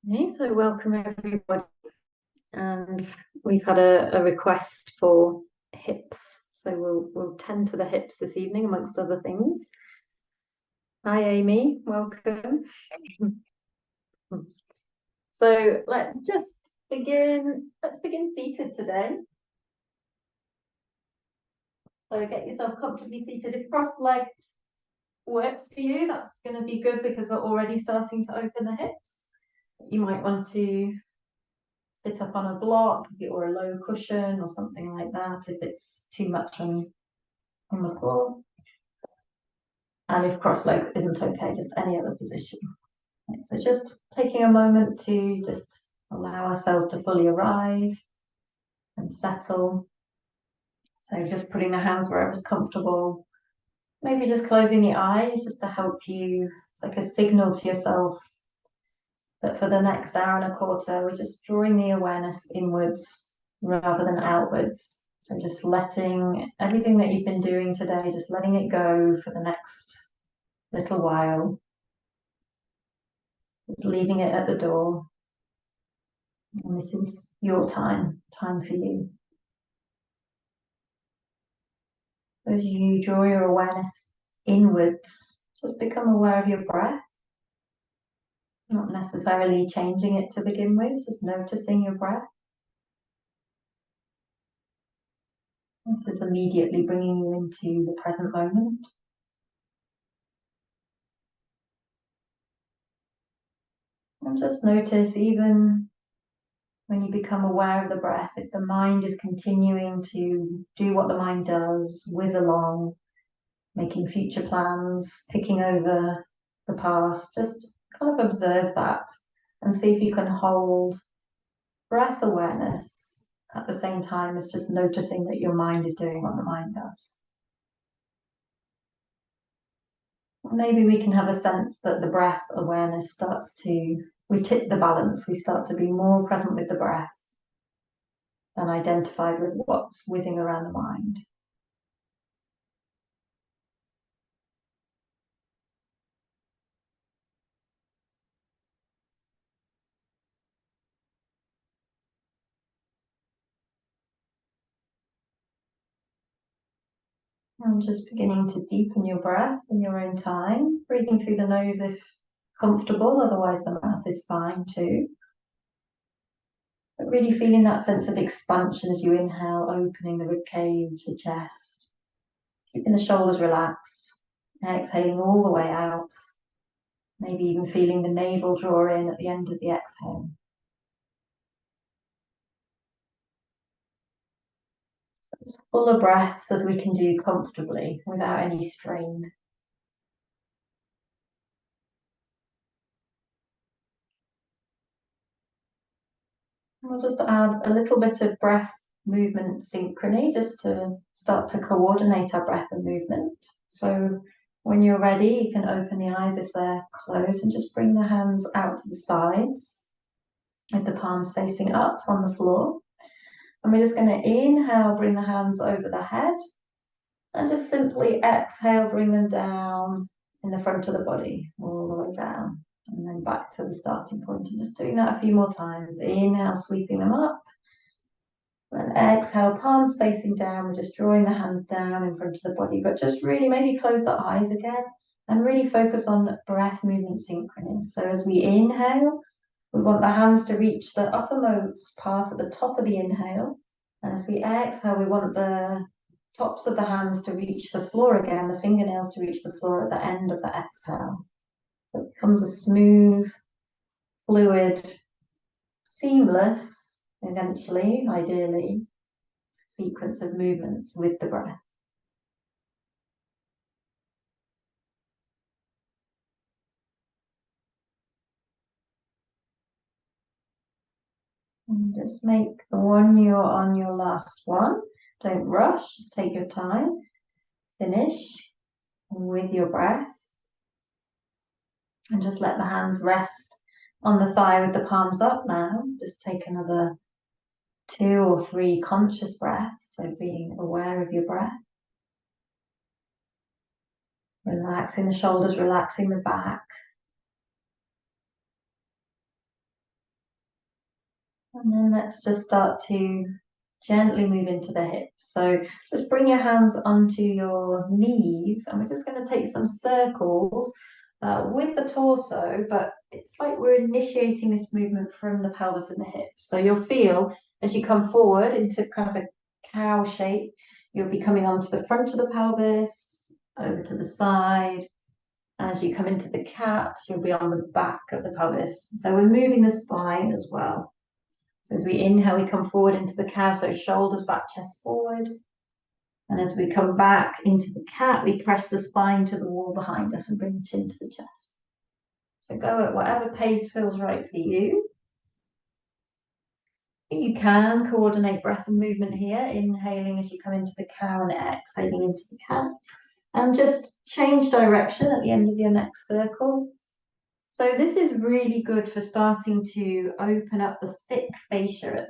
Okay, so welcome everybody. And we've had a request for hips. So we'll tend to the hips this evening amongst other things. Hi Amy, welcome. So let's begin seated today. So get yourself comfortably seated. If cross-legged works for you, that's going to be good because we're already starting to open the hips. You might want to sit up on a block or a low cushion or something like that if it's too much on the floor. And if cross-legged isn't okay, just any other position. So just taking a moment to just allow ourselves to fully arrive and settle. So just putting the hands wherever's comfortable. Maybe just closing the eyes just to help you. It's like a signal to yourself that for the next hour and a quarter, we're just drawing the awareness inwards rather than outwards. So just letting everything that you've been doing today, just letting it go for the next little while. Just leaving it at the door. And this is your time for you. As you draw your awareness inwards, just become aware of your breath. Not necessarily changing it to begin with, just noticing your breath. This is immediately bringing you into the present moment. And just notice, even when you become aware of the breath, if the mind is continuing to do what the mind does, whiz along, making future plans, picking over the past, just kind of observe that and see if you can hold breath awareness at the same time as just noticing that your mind is doing what the mind does. Maybe we can have a sense that the breath awareness we tip the balance, we start to be more present with the breath than identified with what's whizzing around the mind. And just beginning to deepen your breath in your own time, breathing through the nose if comfortable, otherwise the mouth is fine too. But really feeling that sense of expansion as you inhale, opening the rib cage, the chest, keeping the shoulders relaxed, exhaling all the way out, maybe even feeling the navel draw in at the end of the exhale. So as full of breaths as we can do comfortably without any strain. We'll just add a little bit of breath movement synchrony just to start to coordinate our breath and movement. So when you're ready, you can open the eyes if they're closed and just bring the hands out to the sides with the palms facing up on the floor. And we're just going to inhale, bring the hands over the head, and just simply exhale, bring them down in the front of the body, all the way down, and then back to the starting point. And just doing that a few more times. Inhale, sweeping them up. And exhale, palms facing down. We're just drawing the hands down in front of the body, but just really maybe close the eyes again and really focus on breath movement synchrony. So as we inhale, we want the hands to reach the uppermost part at the top of the inhale. And as we exhale, we want the tops of the hands to reach the floor again, the fingernails to reach the floor at the end of the exhale. So it becomes a smooth, fluid, seamless, eventually, ideally, sequence of movements with the breath. And just make the one you're on your last one. Don't rush, just take your time. Finish with your breath. And just let the hands rest on the thigh with the palms up now. Just take another 2 or 3 conscious breaths, so being aware of your breath. Relaxing the shoulders, relaxing the back. And then let's just start to gently move into the hips. So just bring your hands onto your knees, and we're just going to take some circles with the torso, but it's like we're initiating this movement from the pelvis and the hips. So you'll feel as you come forward into kind of a cow shape, you'll be coming onto the front of the pelvis, over to the side. As you come into the cat, you'll be on the back of the pelvis. So we're moving the spine as well. So as we inhale, we come forward into the cow, so shoulders back, chest forward. And as we come back into the cat, we press the spine to the wall behind us and bring the chin to the chest. So go at whatever pace feels right for you. You can coordinate breath and movement here, inhaling as you come into the cow and exhaling into the cat. And just change direction at the end of your next circle. So this is really good for starting to open up the thick fascia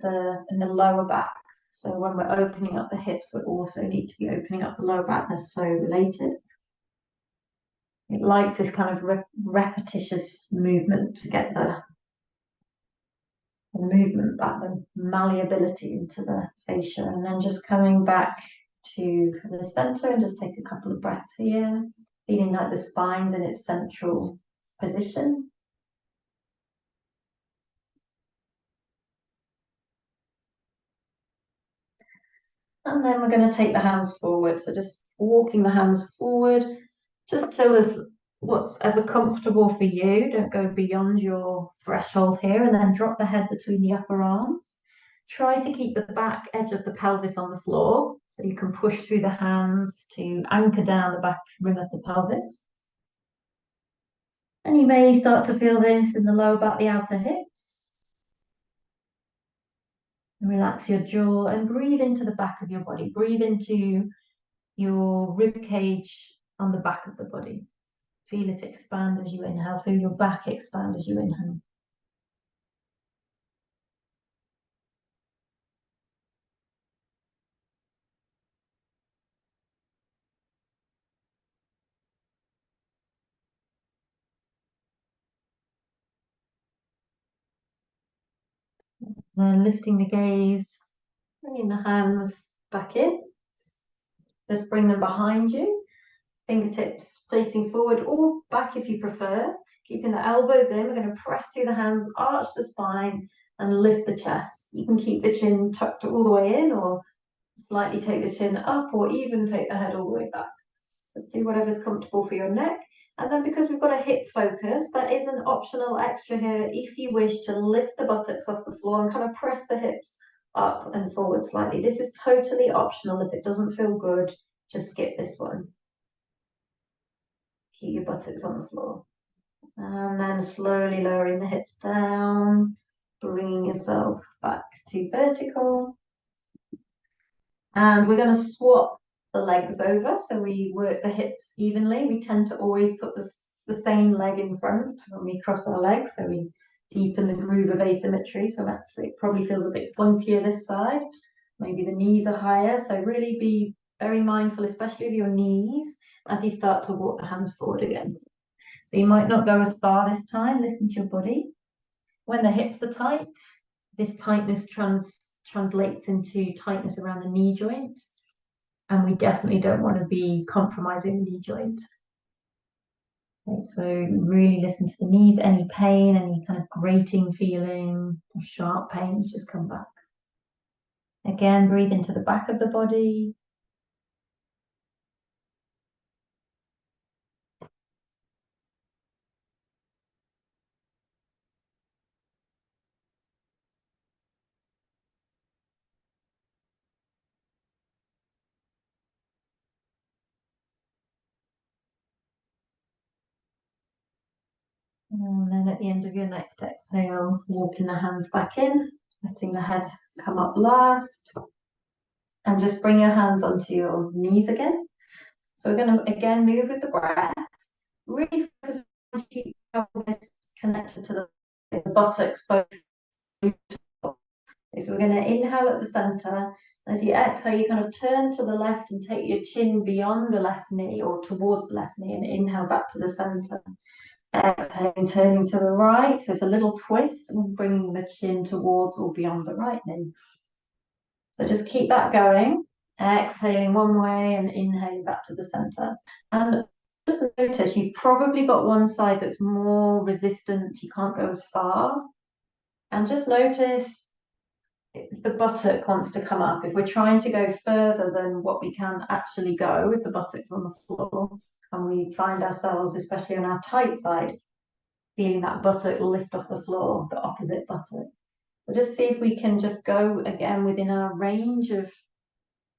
in the lower back. So when we're opening up the hips, we also need to be opening up the lower back. They're so related. It likes this kind of repetitious movement to get the movement back, the malleability into the fascia, and then just coming back to the center and just take a couple of breaths here, feeling like the spine's in its central position. And then we're going to take the hands forward. So just walking the hands forward, just till there's what's ever comfortable for you. Don't go beyond your threshold here, and then drop the head between the upper arms. Try to keep the back edge of the pelvis on the floor, so you can push through the hands to anchor down the back rim of the pelvis. And you may start to feel this in the lower back, the outer hips. Relax your jaw and breathe into the back of your body. Breathe into your rib cage on the back of the body. Feel it expand as you inhale. Feel your back expand as you inhale. Then lifting the gaze, bringing the hands back in. Just bring them behind you. Fingertips facing forward or back if you prefer. Keeping the elbows in, we're going to press through the hands, arch the spine, and lift the chest. You can keep the chin tucked all the way in, or slightly take the chin up, or even take the head all the way back. Let's do whatever's comfortable for your neck. And then because we've got a hip focus, that is an optional extra here if you wish to lift the buttocks off the floor and kind of press the hips up and forward slightly. This is totally optional. If it doesn't feel good, just skip this one. Keep your buttocks on the floor. And then slowly lowering the hips down, bringing yourself back to vertical. And we're going to swap the legs over, so we work the hips evenly. We tend to always put the same leg in front when we cross our legs, so we deepen the groove of asymmetry. So it probably feels a bit funkier this side. Maybe the knees are higher, so really be very mindful, especially of your knees, as you start to walk the hands forward again. So you might not go as far this time. Listen to your body. When the hips are tight, this tightness translates into tightness around the knee joint. And we definitely don't want to be compromising the knee joint. Okay, so really listen to the knees, any pain, any kind of grating feeling, or sharp pains, just come back. Again, breathe into the back of the body. And then at the end of your next exhale, walking the hands back in, letting the head come up last. And just bring your hands onto your knees again. So we're going to, again, move with the breath. Really focus on keeping this connected to the buttocks, both. So we're going to inhale at the center. As you exhale, you kind of turn to the left and take your chin beyond the left knee or towards the left knee and inhale back to the center. Exhaling, turning to the right. So it's a little twist and bringing the chin towards or beyond the right knee. So just keep that going. Exhaling one way and inhaling back to the center. And just notice you've probably got one side that's more resistant. You can't go as far. And just notice if the buttock wants to come up. If we're trying to go further than what we can actually go with the buttocks on the floor, and we find ourselves, especially on our tight side, feeling that buttock lift off the floor, the opposite buttock. So just see if we can just go again within our range of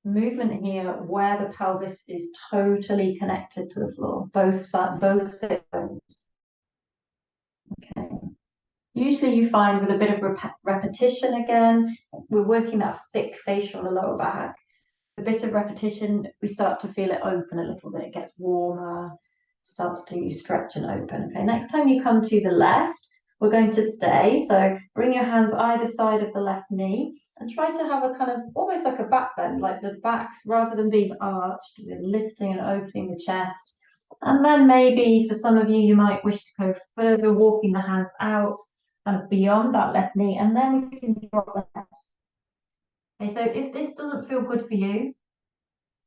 movement here where the pelvis is totally connected to the floor, both sit bones. Okay. Usually you find with a bit of repetition again, we're working that thick fascia on the lower back. A bit of repetition, we start to feel it open a little bit, it gets warmer, starts to stretch and open. Okay, next time you come to the left, we're going to stay. So bring your hands either side of the left knee and try to have a kind of almost like a back bend, like the backs, rather than being arched, we're lifting and opening the chest. And then maybe for some of you, you might wish to go further, walking the hands out kind of beyond that left knee, and then we can drop the head. Okay, so if this doesn't feel good for you,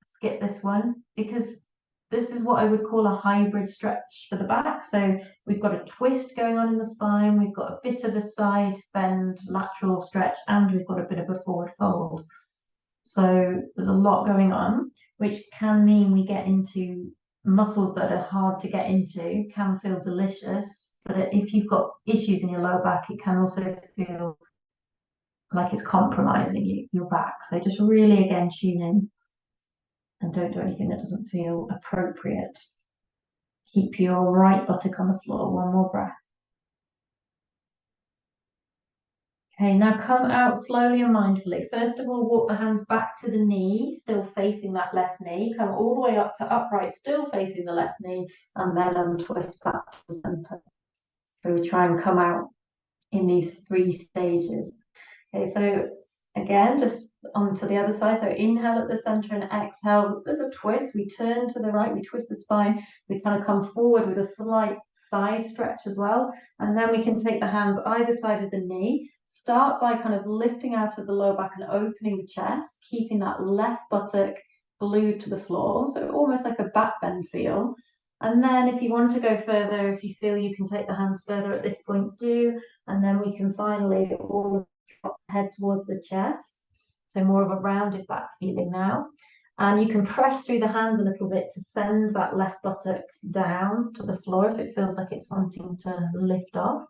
skip this one, because this is what I would call a hybrid stretch for the back. So we've got a twist going on in the spine, we've got a bit of a side bend, lateral stretch, and we've got a bit of a forward fold. So there's a lot going on, which can mean we get into muscles that are hard to get into, can feel delicious, but if you've got issues in your lower back, it can also feel like it's compromising your back. So just really, again, tune in and don't do anything that doesn't feel appropriate. Keep your right buttock on the floor. One more breath. Okay, now come out slowly and mindfully. First of all, walk the hands back to the knee, still facing that left knee. Come all the way up to upright, still facing the left knee, and then untwist back to the center. So we try and come out in these 3 stages. Okay, so again, just onto the other side. So inhale at the center and exhale. There's a twist. We turn to the right, we twist the spine. We kind of come forward with a slight side stretch as well. And then we can take the hands either side of the knee. Start by kind of lifting out of the lower back and opening the chest, keeping that left buttock glued to the floor. So almost like a back bend feel. And then if you want to go further, if you feel you can take the hands further at this point, do. And then we can finally all head towards the chest. So more of a rounded back feeling now. And you can press through the hands a little bit to send that left buttock down to the floor if it feels like it's wanting to lift off.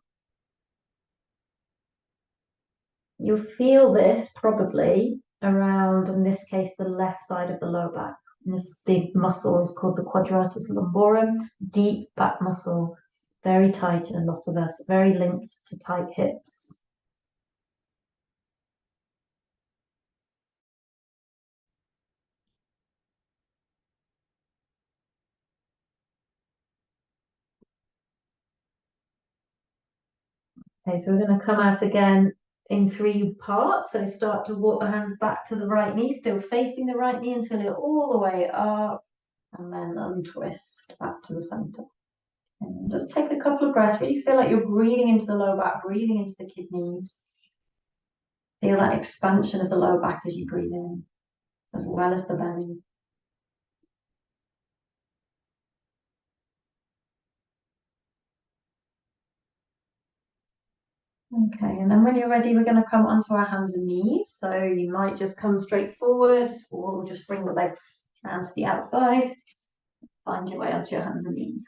You'll feel this probably around, in this case, the left side of the lower back. And this big muscle is called the quadratus lumborum, deep back muscle, very tight in a lot of us, very linked to tight hips. Okay, so we're going to come out again in 3 parts. So start to walk the hands back to the right knee, still facing the right knee until you're all the way up, and then untwist back to the center. And just take a couple of breaths. Really feel like you're breathing into the lower back, breathing into the kidneys. Feel that expansion of the lower back as you breathe in, as well as the belly. Okay, and then when you're ready, we're going to come onto our hands and knees. So you might just come straight forward, or just bring the legs down to the outside. Find your way onto your hands and knees.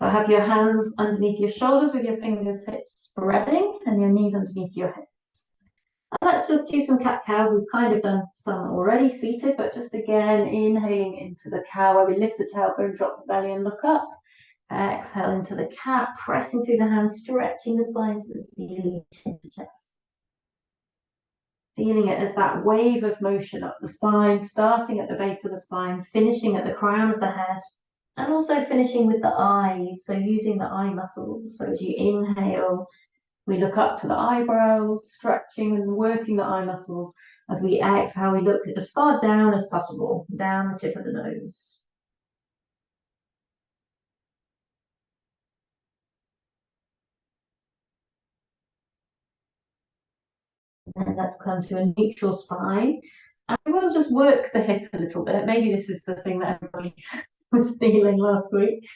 So have your hands underneath your shoulders with your fingers hips spreading and your knees underneath your hips. And let's just do some cat-cow. We've kind of done some already seated, but just again, inhaling into the cow where we lift the tailbone, drop the belly and look up. Exhale into the cat, pressing through the hands, stretching the spine to the ceiling, chin to chest. Feeling it as that wave of motion up the spine, starting at the base of the spine, finishing at the crown of the head, and also finishing with the eyes, so using the eye muscles. So as you inhale, we look up to the eyebrows, stretching and working the eye muscles. As we exhale, we look as far down as possible, down the tip of the nose. And let's come to a neutral spine. And we'll just work the hip a little bit. Maybe this is the thing that everybody was feeling last week.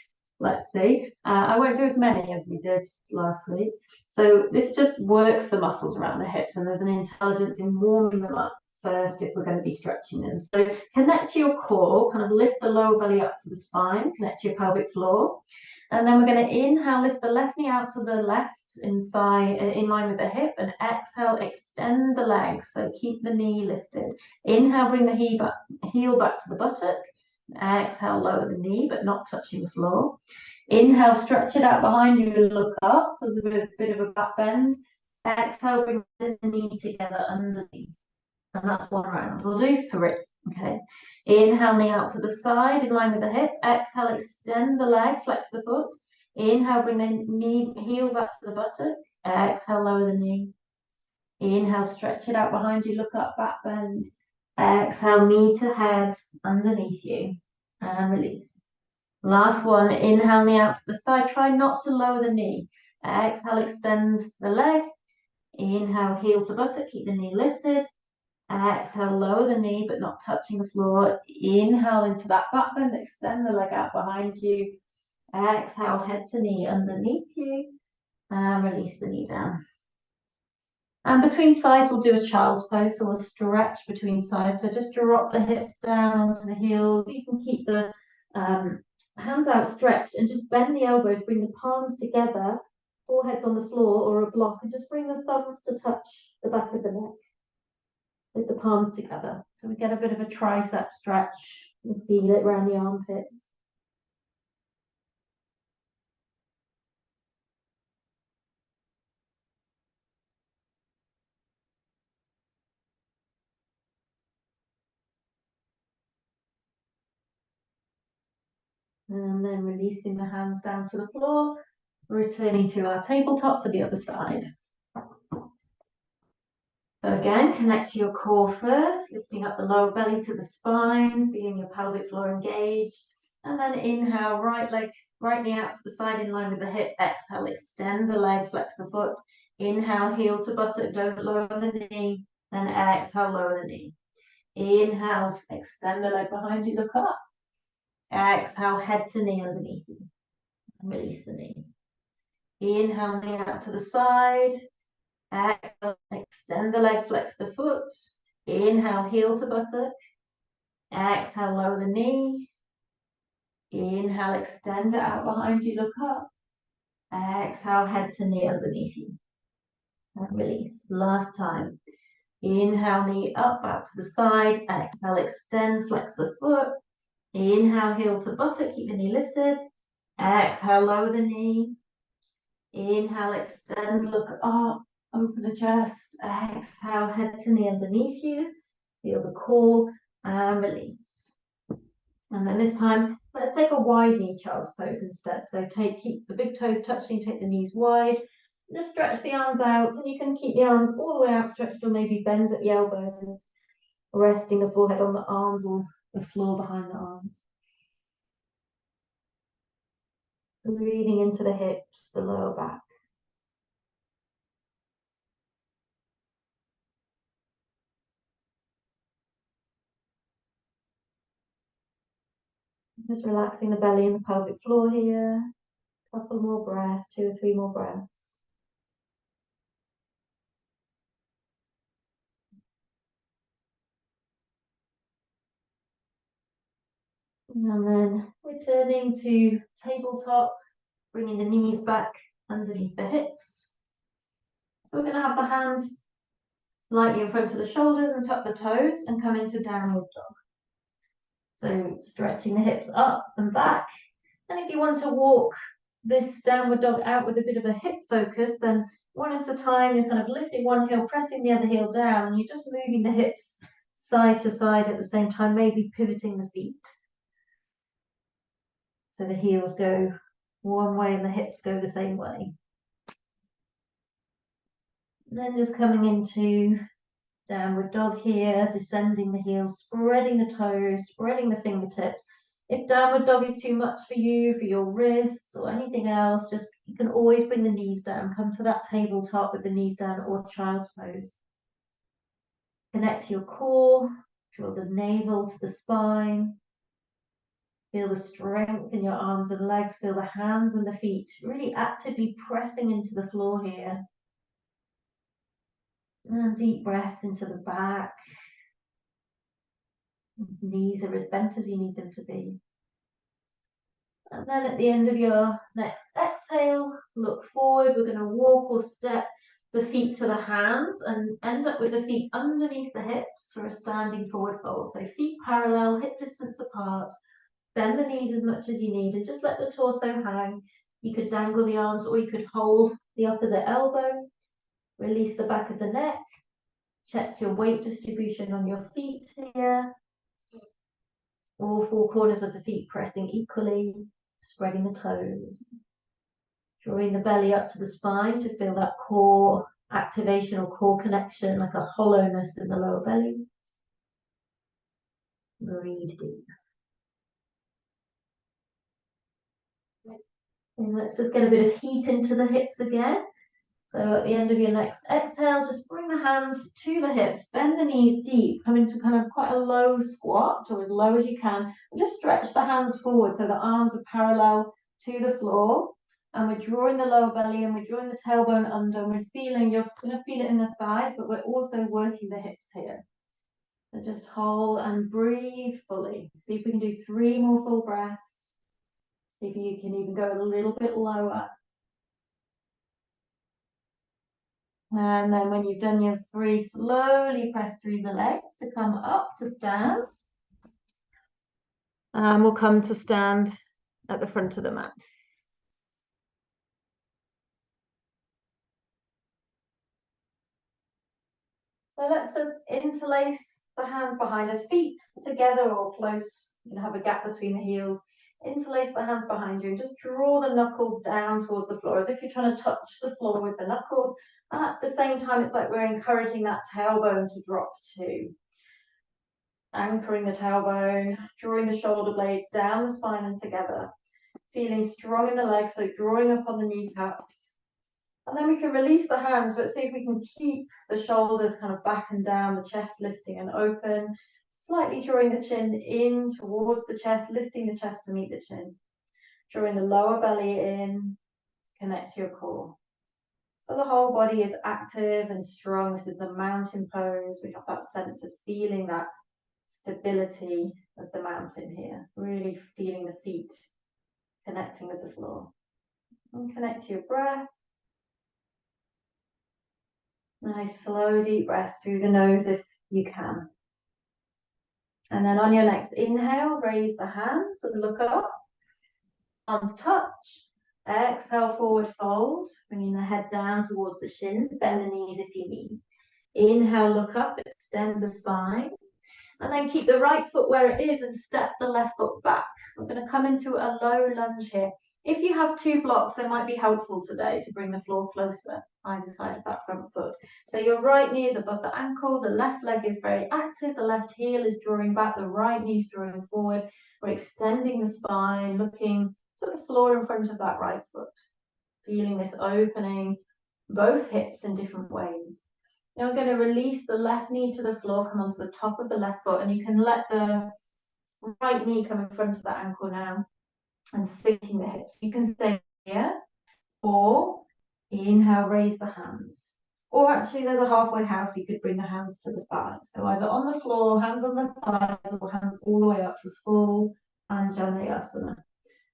Let's see. I won't do as many as we did last week. So this just works the muscles around the hips, and there's an intelligence in warming them up first if we're going to be stretching them. So connect to your core, kind of lift the lower belly up to the spine, connect to your pelvic floor. And then we're going to inhale, lift the left knee out to the left inside, in line with the hip, and exhale, extend the legs. So keep the knee lifted. Inhale, bring the heel back to the buttock. Exhale, lower the knee, but not touching the floor. Inhale, stretch it out behind you and look up. So there's a bit of a back bend. Exhale, bring the knee together underneath. And that's one round. We'll do 3, okay? Inhale, knee out to the side, in line with the hip. Exhale, extend the leg, flex the foot. Inhale, bring the heel back to the buttock. Exhale, lower the knee. Inhale, stretch it out behind you, look up, back bend. Exhale, knee to head, underneath you. And release. Last one, inhale, knee out to the side. Try not to lower the knee. Exhale, extend the leg. Inhale, heel to buttock, keep the knee lifted. Exhale, lower the knee, but not touching the floor. Inhale into that back bend, extend the leg out behind you. Exhale, head to knee underneath you. And release the knee down. And between sides, we'll do a child's pose. So we'll stretch between sides. So just drop the hips down onto the heels. You can keep the hands outstretched and just bend the elbows, bring the palms together, foreheads on the floor or a block, and just bring the thumbs to touch the back of the neck with the palms together. So we get a bit of a tricep stretch and feel it around the armpits. And then releasing the hands down to the floor, returning to our tabletop for the other side. So again, connect to your core first, lifting up the lower belly to the spine, feeling your pelvic floor engaged. And then inhale, right knee out to the side in line with the hip. Exhale, extend the leg, flex the foot. Inhale, heel to buttock, don't lower the knee. Then exhale, lower the knee. Inhale, extend the leg behind you, look up. Exhale, head to knee underneath you. And release the knee. Inhale, knee out to the side. Exhale, extend the leg, flex the foot. Inhale, heel to buttock. Exhale, lower the knee. Inhale, extend it out behind you, look up. Exhale, head to knee underneath you. And release. Last time. Inhale, knee up, out to the side. Exhale, extend, flex the foot. Inhale, heel to buttock, keep the knee lifted. Exhale, lower the knee. Inhale, extend, look up, open the chest. Exhale, head to knee underneath you. Feel the core and release. And then this time, let's take a wide knee child's pose instead. So keep the big toes touching, take the knees wide. Just stretch the arms out, and you can keep the arms all the way outstretched or maybe bend at the elbows, resting the forehead on the arms or the floor behind the arms. Breathing into the hips, the lower back. Just relaxing the belly and the pelvic floor here. A couple more breaths, 2 or 3 more breaths. And then returning to tabletop, bringing the knees back underneath the hips. So we're going to have the hands slightly in front of the shoulders and tuck the toes and come into downward dog. So stretching the hips up and back. And if you want to walk this downward dog out with a bit of a hip focus, then one at a time, you're kind of lifting one heel, pressing the other heel down, and you're just moving the hips side to side at the same time, maybe pivoting the feet. So the heels go one way and the hips go the same way. And then just coming into downward dog here, descending the heels, spreading the toes, spreading the fingertips. If downward dog is too much for you, for your wrists or anything else, you can always bring the knees down, come to that tabletop with the knees down or child's pose. Connect to your core, draw the navel to the spine. Feel the strength in your arms and legs, feel the hands and the feet, really actively pressing into the floor here. And deep breaths into the back. Knees are as bent as you need them to be. And then at the end of your next exhale, look forward. We're going to walk or step the feet to the hands and end up with the feet underneath the hips for a standing forward fold. So feet parallel, hip distance apart. Bend the knees as much as you need and just let the torso hang. You could dangle the arms or you could hold the opposite elbow. Release the back of the neck. Check your weight distribution on your feet here. All four corners of the feet pressing equally, spreading the toes. Drawing the belly up to the spine to feel that core activation or core connection, like a hollowness in the lower belly. Breathe deep. And let's just get a bit of heat into the hips again. So at the end of your next exhale, just bring the hands to the hips, bend the knees deep, come into kind of quite a low squat or as low as you can. And just stretch the hands forward so the arms are parallel to the floor. And we're drawing the lower belly and we're drawing the tailbone under. And we're feeling, you're going to feel it in the thighs, but we're also working the hips here. So just hold and breathe fully. See if we can do 3 more full breaths. See if you can even go a little bit lower. And then when you've done your 3, slowly press through the legs to come up to stand. And we'll come to stand at the front of the mat. So let's just interlace the hands behind us, feet together or close. You can have a gap between the heels. Interlace the hands behind you and just draw the knuckles down towards the floor as if you're trying to touch the floor with the knuckles. And at the same time, it's like we're encouraging that tailbone to drop too. Anchoring the tailbone, drawing the shoulder blades down the spine and together. Feeling strong in the legs, so drawing up on the kneecaps. And then we can release the hands, but see if we can keep the shoulders kind of back and down, the chest lifting and open. Slightly drawing the chin in towards the chest, lifting the chest to meet the chin. Drawing the lower belly in, connect to your core. So the whole body is active and strong. This is the mountain pose. We have that sense of feeling that stability of the mountain here. Really feeling the feet connecting with the floor. And connect to your breath. Nice slow deep breaths through the nose if you can. And then on your next inhale, raise the hands and look up. Arms touch. Exhale, forward fold. Bringing the head down towards the shins. Bend the knees if you need. Inhale, look up, extend the spine. And then keep the right foot where it is and step the left foot back. So I'm going to come into a low lunge here. If you have 2 blocks, they might be helpful today to bring the floor closer, either side of that front foot. So your right knee is above the ankle, the left leg is very active, the left heel is drawing back, the right knee is drawing forward. We're extending the spine, looking to the floor in front of that right foot. Feeling this opening, both hips in different ways. Now we're going to release the left knee to the floor, come onto the top of the left foot, and you can let the right knee come in front of the ankle now and sinking the hips. You can stay here, or inhale, raise the hands. Or actually there's a halfway house, you could bring the hands to the thighs. So either on the floor, hands on the thighs, or hands all the way up for full Anjaneyasana.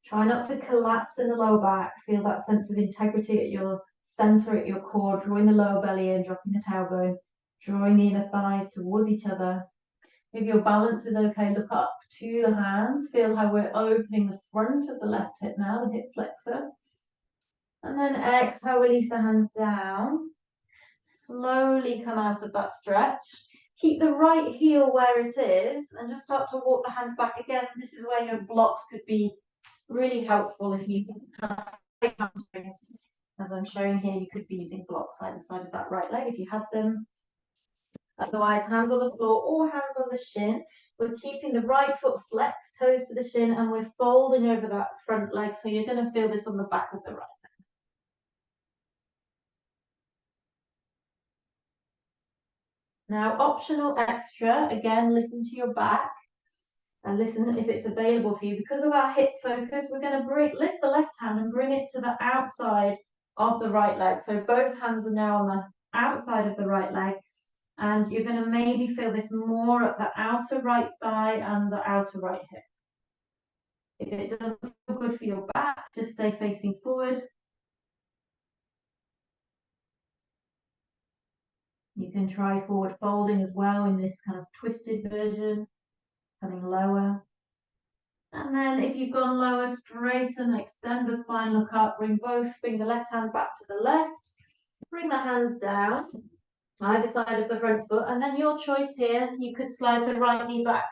Try not to collapse in the lower back. Feel that sense of integrity at your center, at your core, drawing the lower belly in, dropping the tailbone, drawing the inner thighs towards each other. If your balance is okay, look up to the hands. Feel how we're opening the front of the left hip now, the hip flexor. And then exhale, release the hands down. Slowly come out of that stretch. Keep the right heel where it is and just start to walk the hands back again. This is where your blocks could be really helpful if you have hamstrings. As I'm showing here, you could be using blocks either side of that right leg if you had them. Otherwise, hands on the floor or hands on the shin. We're keeping the right foot flexed, toes to the shin, and we're folding over that front leg. So you're going to feel this on the back of the right leg. Now, optional extra, again, listen to your back and listen if it's available for you. Because of our hip focus, we're going to lift the left hand and bring it to the outside of the right leg. So both hands are now on the outside of the right leg. And you're going to maybe feel this more at the outer right thigh and the outer right hip. If it doesn't feel good for your back, just stay facing forward. You can try forward folding as well in this kind of twisted version, coming lower. And then if you've gone lower, straighten, extend the spine, look up, bring the left hand back to the left, bring the hands down, either side of the front foot, and then your choice here, you could slide the right knee back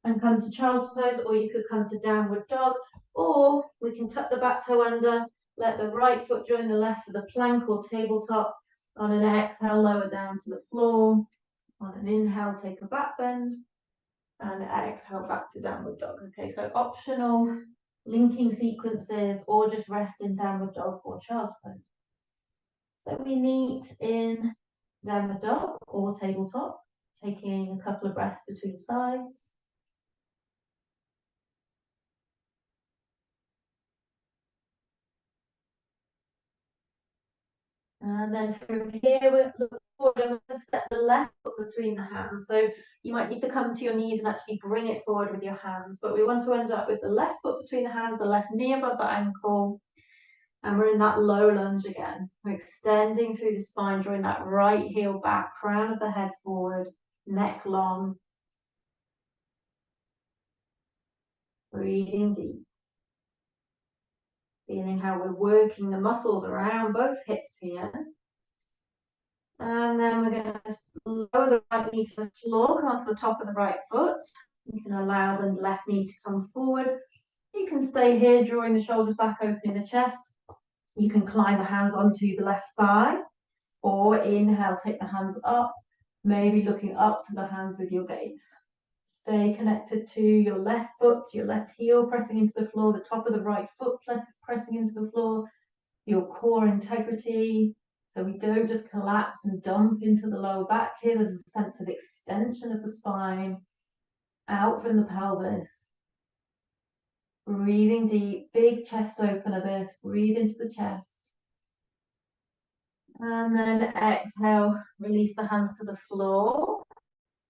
and come to child's pose, or you could come to downward dog, or we can tuck the back toe under, let the right foot join the left for the plank or tabletop. On an exhale, lower down to the floor. On an inhale, take a back bend, and exhale back to downward dog. Okay, so optional linking sequences, or just rest in downward dog or child's pose. So we meet in downward dog or tabletop, taking a couple of breaths between sides. And then from here, we'll look forward and we'll step the left foot between the hands. So you might need to come to your knees and actually bring it forward with your hands. But we want to end up with the left foot between the hands, the left knee above the ankle. And we're in that low lunge again. We're extending through the spine, drawing that right heel back, crown of the head forward, neck long. Breathing deep. Feeling how we're working the muscles around both hips here. And then we're going to lower the right knee to the floor, come onto the top of the right foot. You can allow the left knee to come forward. You can stay here, drawing the shoulders back, opening the chest. You can climb the hands onto the left thigh, or inhale, take the hands up, maybe looking up to the hands with your gaze. Stay connected to your left foot, your left heel pressing into the floor, the top of the right foot pressing into the floor, your core integrity. So we don't just collapse and dump into the lower back here. There's a sense of extension of the spine, out from the pelvis. Breathing deep, big chest opener this, breathe into the chest. And then exhale, release the hands to the floor.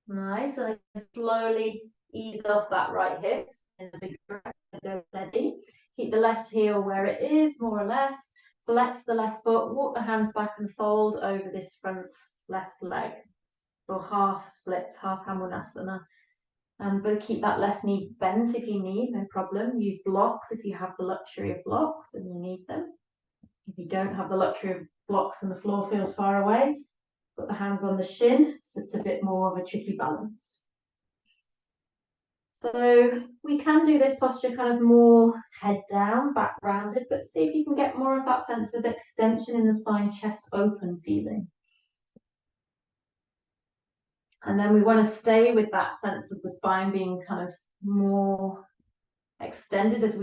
Nice, and slowly ease off that right hip in a big stretch, go steady. Keep the left heel where it is, more or less. Flex the left foot, walk the hands back and fold over this front left leg. Or half splits, half Hamonasana. But keep that left knee bent if you need, no problem. Use blocks if you have the luxury of blocks and you need them. If you don't have the luxury of blocks and the floor feels far away, put the hands on the shin. It's just a bit more of a tricky balance. So we can do this posture kind of more head down, back rounded, but see if you can get more of that sense of extension in the spine, chest open feeling. And then we want to stay with that sense of the spine being kind of more extended as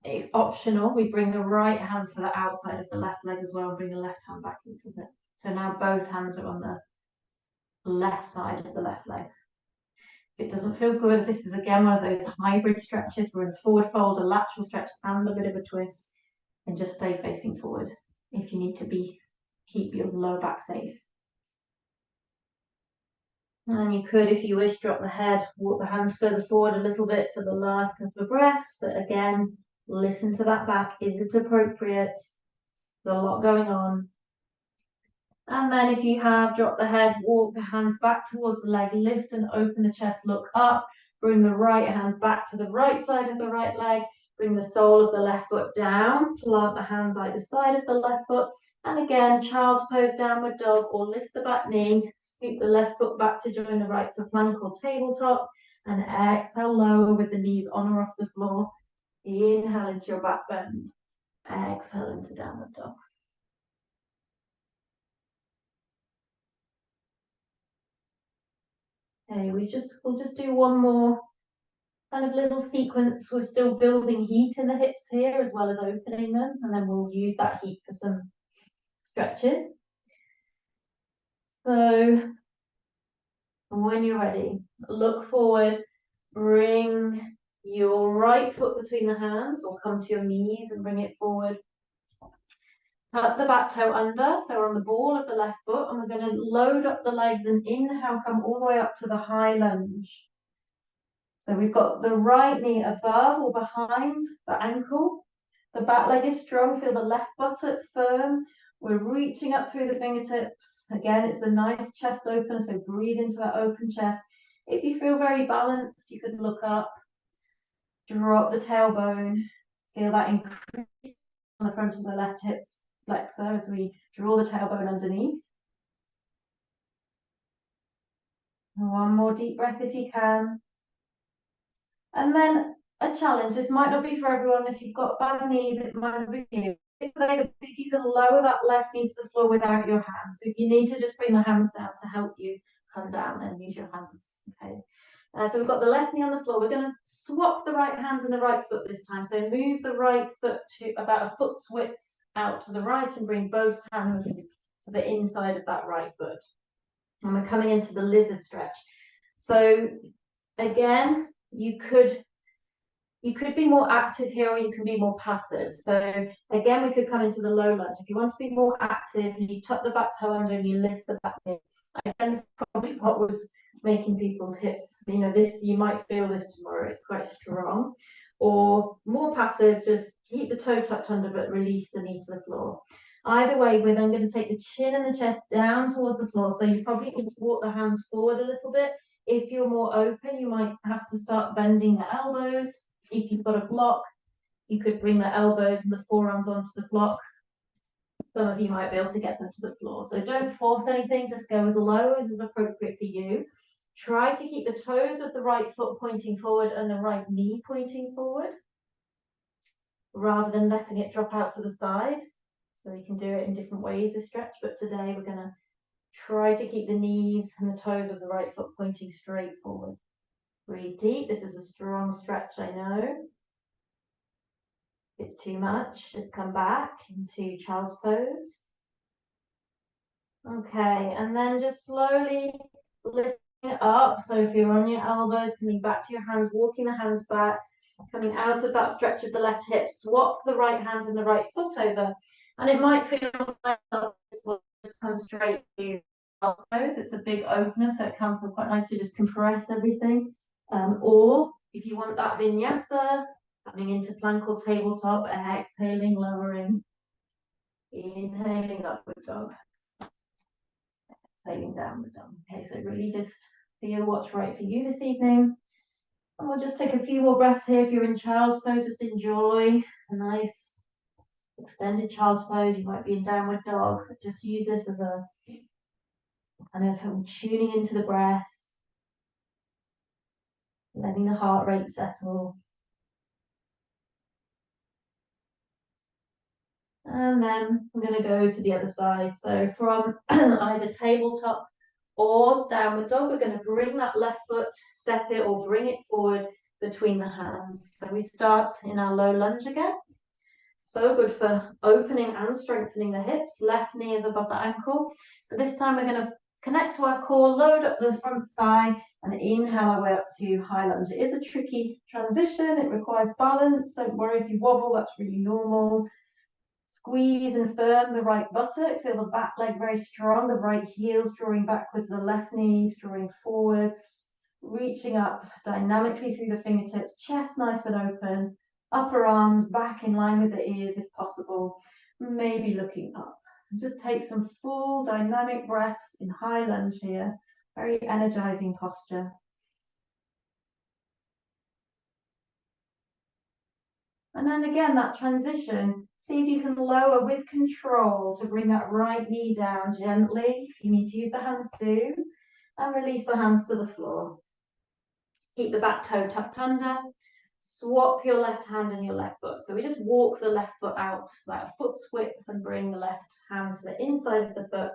if optional, we bring the right hand to the outside of the left leg as well and bring the left hand back into it. So now both hands are on the left side of the left leg. If it doesn't feel good, this is again one of those hybrid stretches. We're in a forward fold, a lateral stretch, and a bit of a twist. And just stay facing forward if you need to keep your lower back safe. And you could, if you wish, drop the head, walk the hands further forward a little bit for the last couple of breaths. But again, listen to that back. Is it appropriate? There's a lot going on. And then if you have, drop the head, walk the hands back towards the leg, lift and open the chest, look up, bring the right hand back to the right side of the right leg, bring the sole of the left foot down, plant the hands either side of the left foot, and again, child's pose, downward dog, or lift the back knee, scoop the left foot back to join the right foot, plank or tabletop, and exhale lower with the knees on or off the floor. Inhale into your back bend, exhale into downward dog. Okay, we'll just do one more kind of little sequence. We're still building heat in the hips here as well as opening them, and then we'll use that heat for some stretches. So when you're ready, look forward, bring your right foot between the hands or come to your knees and bring it forward. Tuck the back toe under, so we're on the ball of the left foot, and we're going to load up the legs and inhale, come all the way up to the high lunge. So we've got the right knee above or behind the ankle. The back leg is strong, feel the left buttock firm. We're reaching up through the fingertips. Again, it's a nice chest opener, so breathe into that open chest. If you feel very balanced, you could look up, drop the tailbone, feel that increase on the front of the left hip flexor as we draw the tailbone underneath. One more deep breath if you can. And then a challenge. This might not be for everyone. If you've got bad knees, it might not be for you. If you can lower that left knee to the floor without your hands. If you need to just bring the hands down to help you come down, and use your hands. Okay. So we've got the left knee on the floor. We're going to swap the right hand and the right foot this time. So move the right foot to about a foot's width out to the right and bring both hands to the inside of that right foot. And we're coming into the lizard stretch. So again, you could be more active here, or you can be more passive. So again, we could come into the low lunge. If you want to be more active, you tuck the back toe under and you lift the back knee. Again, this is probably what was making people's hips, you might feel this tomorrow, it's quite strong. Or more passive, just keep the toe tucked under but release the knee to the floor. Either way, we're then going to take the chin and the chest down towards the floor. So you probably need to walk the hands forward a little bit. If you're more open, you might have to start bending the elbows. If you've got a block, you could bring the elbows and the forearms onto the block. Some of you might be able to get them to the floor. So don't force anything, just go as low as is appropriate for you. Try to keep the toes of the right foot pointing forward and the right knee pointing forward, rather than letting it drop out to the side. So you can do it in different ways, this stretch, but today we're going to try to keep the knees and the toes of the right foot pointing straight forward. Breathe deep. This is a strong stretch, I know. If it's too much, just come back into child's pose. Okay, and then just slowly lifting it up. So if you're on your elbows, coming back to your hands, walking the hands back, coming out of that stretch of the left hip, swap the right hand and the right foot over. And it might feel like this will just come straight to child's pose. It's a big opener, so it can feel quite nice to just compress everything. Or if you want that vinyasa, coming into plank or tabletop, exhaling, lowering, inhaling, upward dog, exhaling, downward dog. Okay, so really just feel what's right for you this evening. And we'll just take a few more breaths here. If you're in child's pose, just enjoy a nice extended child's pose. You might be in downward dog, but just use this as a kind of tuning into the breath, letting the heart rate settle. And then I'm going to go to the other side. So from either tabletop or downward dog, we're going to bring that left foot, step it or bring it forward between the hands. So we start in our low lunge again. So good for opening and strengthening the hips. Left knee is above the ankle. But this time we're going to connect to our core, load up the front thigh, and inhale our way up to high lunge. It is a tricky transition. It requires balance. Don't worry if you wobble, that's really normal. Squeeze and firm the right buttock. Feel the back leg very strong. The right heel's drawing backwards, the left knee's drawing forwards. Reaching up dynamically through the fingertips, chest nice and open. Upper arms back in line with the ears if possible. Maybe looking up. Just take some full dynamic breaths in high lunge here. Very energizing posture. And then again, that transition. See if you can lower with control to bring that right knee down gently. If you need to use the hands, do. And release the hands to the floor. Keep the back toe tucked under. Swap your left hand and your left foot. So we just walk the left foot out about a foot's width and bring the left hand to the inside of the foot.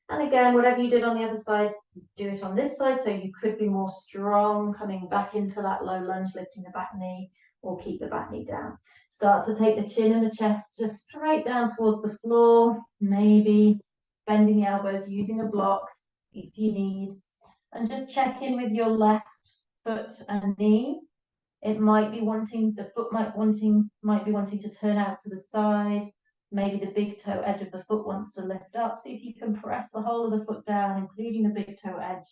And again, whatever you did on the other side, do it on this side. So you could be more strong, coming back into that low lunge, lifting the back knee, or keep the back knee down. Start to take the chin and the chest just straight down towards the floor, maybe bending the elbows, using a block if you need. And just check in with your left foot and knee. It might be wanting, the foot might be wanting to turn out to the side. Maybe the big toe edge of the foot wants to lift up. See if you can press the whole of the foot down, including the big toe edge.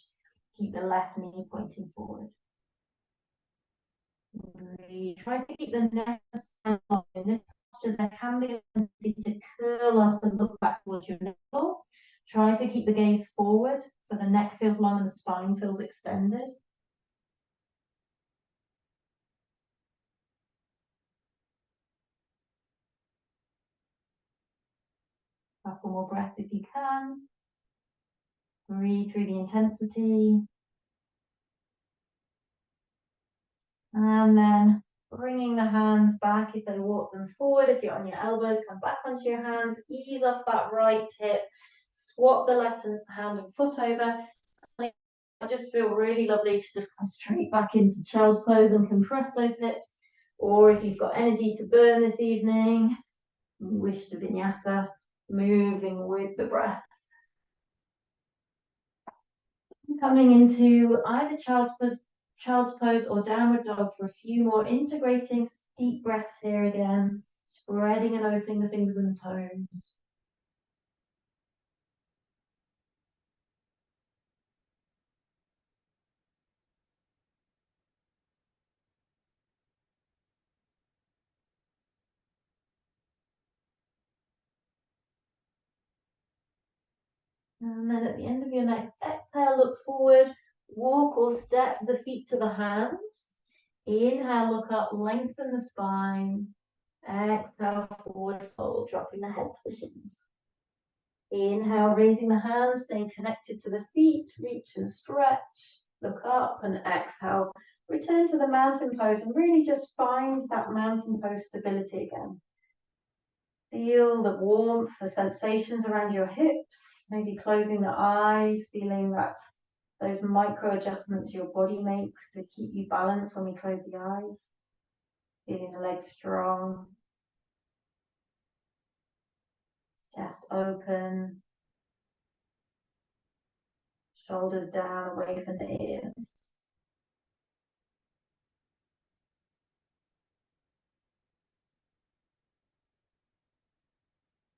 Keep the left knee pointing forward. Breathe. Try to keep the neck up. In this posture, there can be a tendency to curl up and look back towards your navel. Try to keep the gaze forward so the neck feels long and the spine feels extended. Couple more breaths if you can. Breathe through the intensity. And then bringing the hands back if they walk them forward. If you're on your elbows, come back onto your hands. Ease off that right hip. Swap the left hand and foot over. I just feel really lovely to just come straight back into child's pose and compress those hips. Or if you've got energy to burn this evening, wish to vinyasa, moving with the breath. Coming into either child's pose or downward dog for a few more, integrating deep breaths here again, spreading and opening the fingers and toes. And then at the end of your next exhale, look forward, walk or step the feet to the hands. Inhale, look up, lengthen the spine. Exhale, forward fold, dropping the head to the shins. Inhale, raising the hands, staying connected to the feet, reach and stretch. Look up and exhale. Return to the mountain pose and really just find that mountain pose stability again. Feel the warmth, the sensations around your hips, maybe closing the eyes, feeling that those micro adjustments your body makes to keep you balanced when we close the eyes. Feeling the legs strong. Chest open. Shoulders down, away from the ears.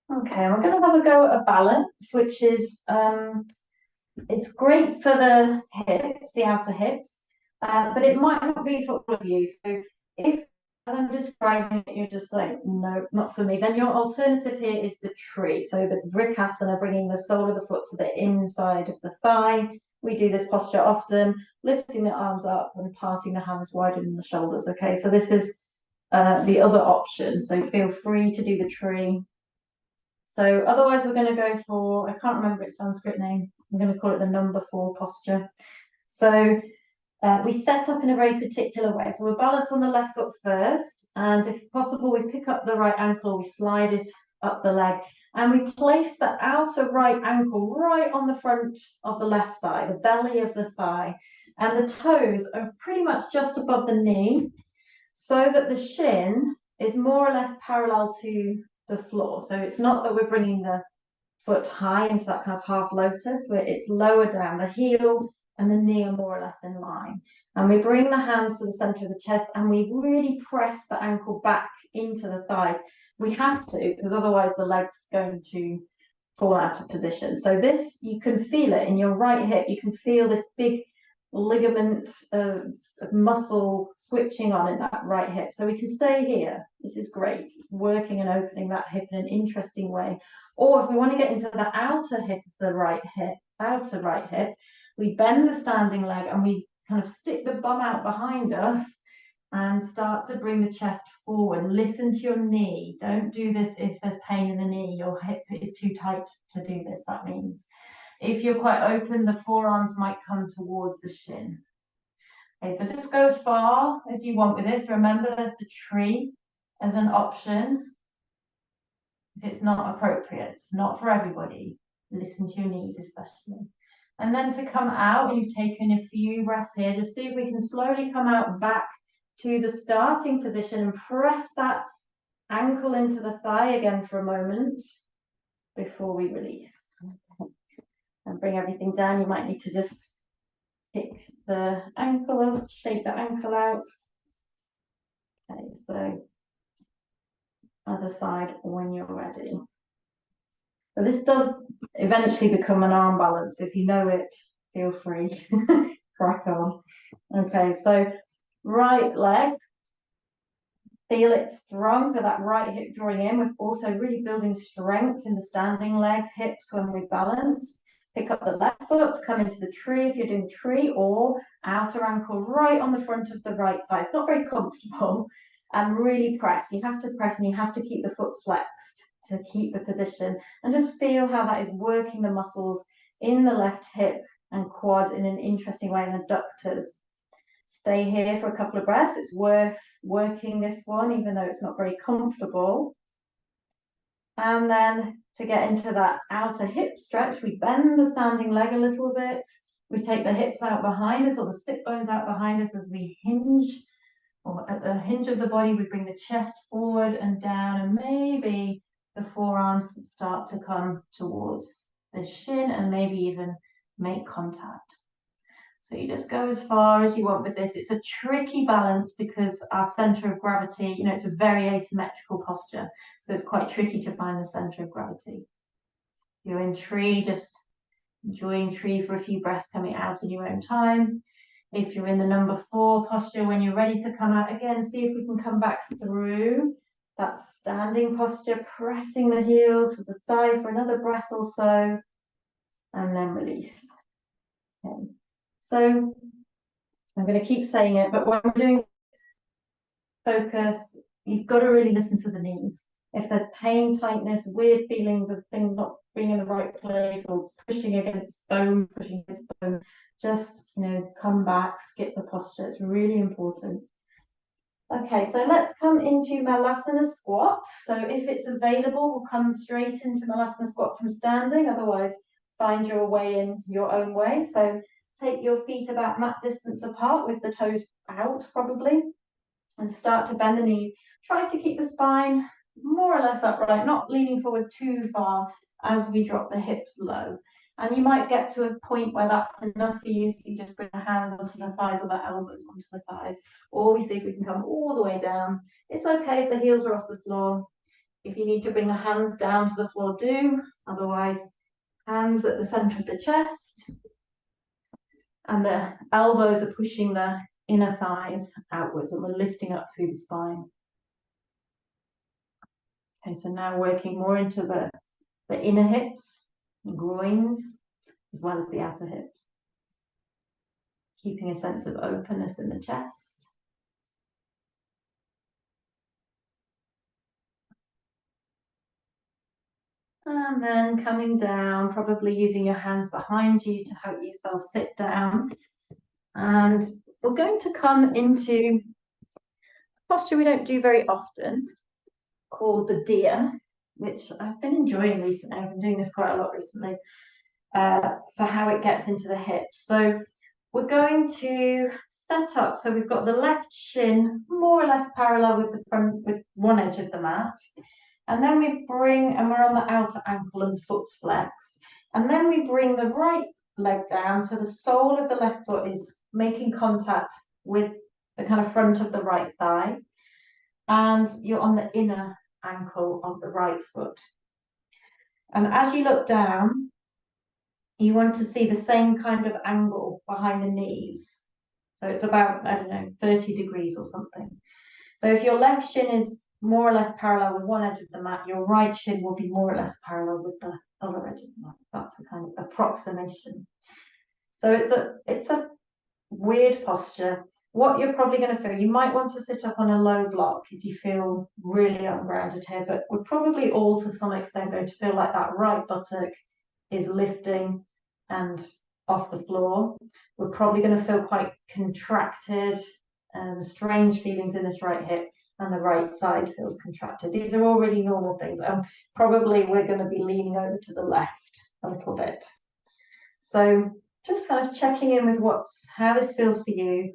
Okay, we're going to have a go at a balance, which is, it's great for the hips, the outer hips, but it might not be for all of you. So if, as I'm describing it, you're just like, no, not for me, then your alternative here is the tree. So the Vrikasana, bringing the sole of the foot to the inside of the thigh. We do this posture often, lifting the arms up and parting the hands wider than the shoulders. Okay, so this is the other option. So feel free to do the tree. So otherwise we're going to go for, I can't remember its Sanskrit name, I'm going to call it the number 4 posture. So we set up in a very particular way. So we're balanced on the left foot first, and if possible, we pick up the right ankle, we slide it up the leg, and we place the outer right ankle right on the front of the left thigh, the belly of the thigh, and the toes are pretty much just above the knee, so that the shin is more or less parallel to the floor. So it's not that we're bringing the foot high into that kind of half lotus, where it's lower down. The heel and the knee are more or less in line. And we bring the hands to the center of the chest and we really press the ankle back into the thigh. We have to, because otherwise the leg's going to fall out of position. So this, you can feel it in your right hip. You can feel this big ligament of muscle switching on in that right hip. So we can stay here. This is great. It's working and opening that hip in an interesting way. Or if we want to get into the outer hip of the right hip, outer right hip, we bend the standing leg and we kind of stick the bum out behind us and start to bring the chest forward. Listen to your knee. Don't do this if there's pain in the knee. Your hip is too tight to do this. That means if you're quite open, the forearms might come towards the shin. Okay, so just go as far as you want with this. Remember, there's the tree as an option. If it's not appropriate, it's not for everybody. Listen to your knees especially. And then to come out, you've taken a few breaths here. Just see if we can slowly come out back to the starting position and press that ankle into the thigh again for a moment before we release. And bring everything down. You might need to just kick the ankle out, shake the ankle out. Okay, so other side when you're ready. So this does eventually become an arm balance. If you know it, feel free, crack on. Okay, so right leg, feel it strong for that right hip drawing in. We're also really building strength in the standing leg, hips when we balance. Pick up the left foot, come into the tree if you're doing tree, or outer ankle right on the front of the right thigh. It's not very comfortable, and really press. You have to press and you have to keep the foot flexed to keep the position, and just feel how that is working the muscles in the left hip and quad in an interesting way, in the adductors. Stay here for a couple of breaths. It's worth working this one, even though it's not very comfortable. And then to get into that outer hip stretch, we bend the standing leg a little bit. We take the hips out behind us, or the sit bones out behind us as we hinge, or at the hinge of the body, we bring the chest forward and down, and maybe the forearms start to come towards the shin and maybe even make contact. So you just go as far as you want with this. It's a tricky balance because our center of gravity, it's a very asymmetrical posture. So it's quite tricky to find the center of gravity. You're in tree, just enjoying tree for a few breaths, coming out in your own time. If you're in the number 4 posture, when you're ready to come out again, see if we can come back through that standing posture, pressing the heel to the thigh for another breath or so, and then release. Okay. So I'm going to keep saying it, but when we're doing focus, you've got to really listen to the knees. If there's pain, tightness, weird feelings of things not being in the right place, or pushing against bone, just, come back, skip the posture. It's really important. Okay, so let's come into Malasana squat. So if it's available, we'll come straight into Malasana squat from standing. Otherwise, find your way in your own way. So take your feet about mat distance apart with the toes out, probably, and start to bend the knees. Try to keep the spine more or less upright, not leaning forward too far as we drop the hips low. And you might get to a point where that's enough for you, so you just bring the hands onto the thighs or the elbows onto the thighs, or we see if we can come all the way down. It's okay if the heels are off the floor. If you need to bring the hands down to the floor, do. Otherwise, hands at the center of the chest, and the elbows are pushing the inner thighs outwards, and we're lifting up through the spine. Okay, so now working more into the inner hips, the groins, as well as the outer hips. Keeping a sense of openness in the chest. And then coming down, probably using your hands behind you to help yourself sit down. And we're going to come into a posture we don't do very often, called the deer, which I've been enjoying recently. I've been doing this quite a lot recently, for how it gets into the hips. So we're going to set up, so we've got the left shin more or less parallel with the front, with one edge of the mat. And then we bring, and we're on the outer ankle and the foot's flexed. And then we bring the right leg down, so the sole of the left foot is making contact with the kind of front of the right thigh. And you're on the inner ankle of the right foot. And as you look down, you want to see the same kind of angle behind the knees. So it's about, 30 degrees or something. So if your left shin is more or less parallel with one edge of the mat, your right shin will be more or less parallel with the other edge of the mat. That's the kind of approximation. So it's a weird posture. What you're probably going to feel, you might want to sit up on a low block if you feel really ungrounded here, but we're probably all to some extent going to feel like that right buttock is lifting and off the floor. We're probably going to feel quite contracted and strange feelings in this right hip, and the right side feels contracted. These are all really normal things. Probably we're going to be leaning over to the left a little bit. So just kind of checking in with how this feels for you.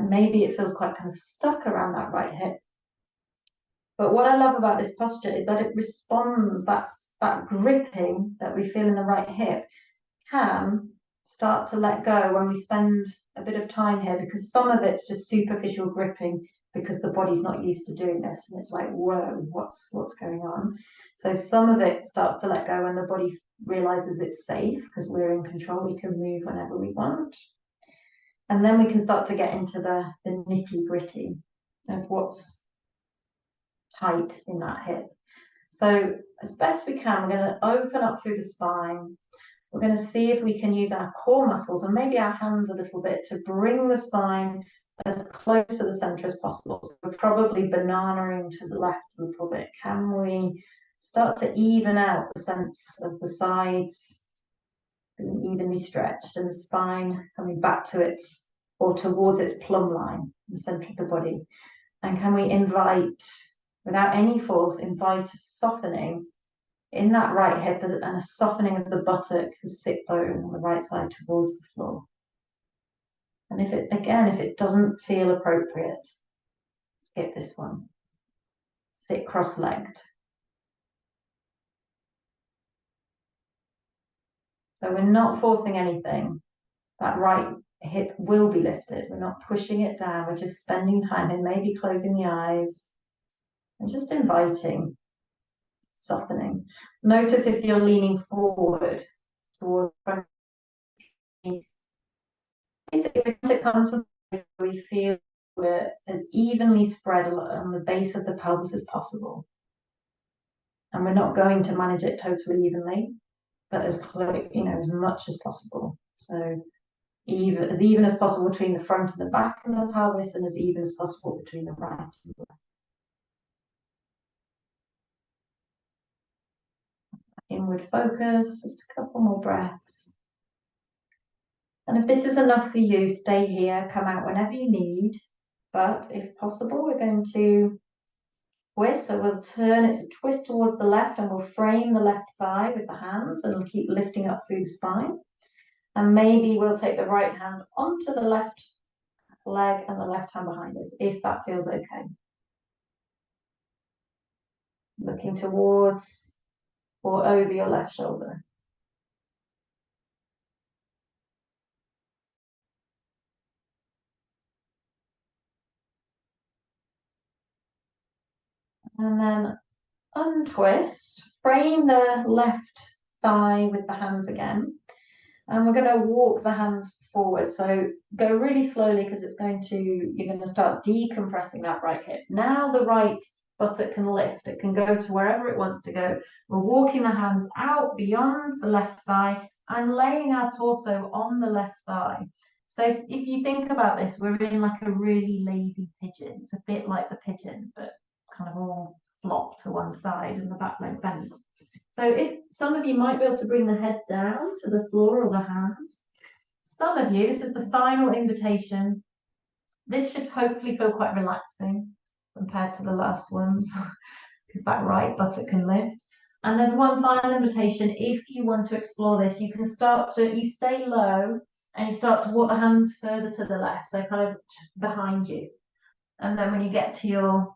Maybe it feels quite kind of stuck around that right hip. But what I love about this posture is that it responds, that gripping that we feel in the right hip can start to let go when we spend a bit of time here, because some of it's just superficial gripping because the body's not used to doing this, and it's like, whoa, what's going on? So some of it starts to let go when the body realizes it's safe because we're in control. We can move whenever we want. And then we can start to get into the nitty gritty of what's tight in that hip. So as best we can, we're going to open up through the spine. We're going to see if we can use our core muscles and maybe our hands a little bit to bring the spine as close to the center as possible. So we're probably bananaing to the left a little bit. Can we start to even out the sense of the sides being evenly stretched and the spine coming back to its or towards its plumb line, the center of the body? And can we invite, without any force, invite a softening in that right hip and a softening of the buttock, the sit bone on the right side towards the floor. And if it doesn't feel appropriate, skip this one. Sit cross-legged. So we're not forcing anything. That right hip will be lifted. We're not pushing it down. We're just spending time and maybe closing the eyes and just inviting softening. Notice if you're leaning forward towards front. Basically, we want to come to a place where we feel we're as evenly spread on the base of the pelvis as possible. And we're not going to manage it totally evenly, but as close, as much as possible. So as even as possible between the front and the back of the pelvis, and as even as possible between the right and the left. Inward focus, just a couple more breaths. And if this is enough for you, stay here, come out whenever you need. But if possible, we're going to twist. So we'll turn it to twist towards the left, and we'll frame the left thigh with the hands, and we'll keep lifting up through the spine. And maybe we'll take the right hand onto the left leg and the left hand behind us, if that feels okay. Looking towards or over your left shoulder. And then untwist, frame the left thigh with the hands again. And we're going to walk the hands forward. So go really slowly because you're going to start decompressing that right hip. Now the right buttock can lift. It can go to wherever it wants to go. We're walking the hands out beyond the left thigh and laying our torso on the left thigh. So if you think about this, we're in like a really lazy pigeon. It's a bit like the pigeon, but kind of all flopped to one side and the back leg bent. So if some of you might be able to bring the head down to the floor or the hands. Some of you, this is the final invitation. This should hopefully feel quite relaxing compared to the last ones, because that right buttock can lift. And there's one final invitation. If you want to explore this, you stay low and you start to walk the hands further to the left, so kind of behind you. And then when you get to your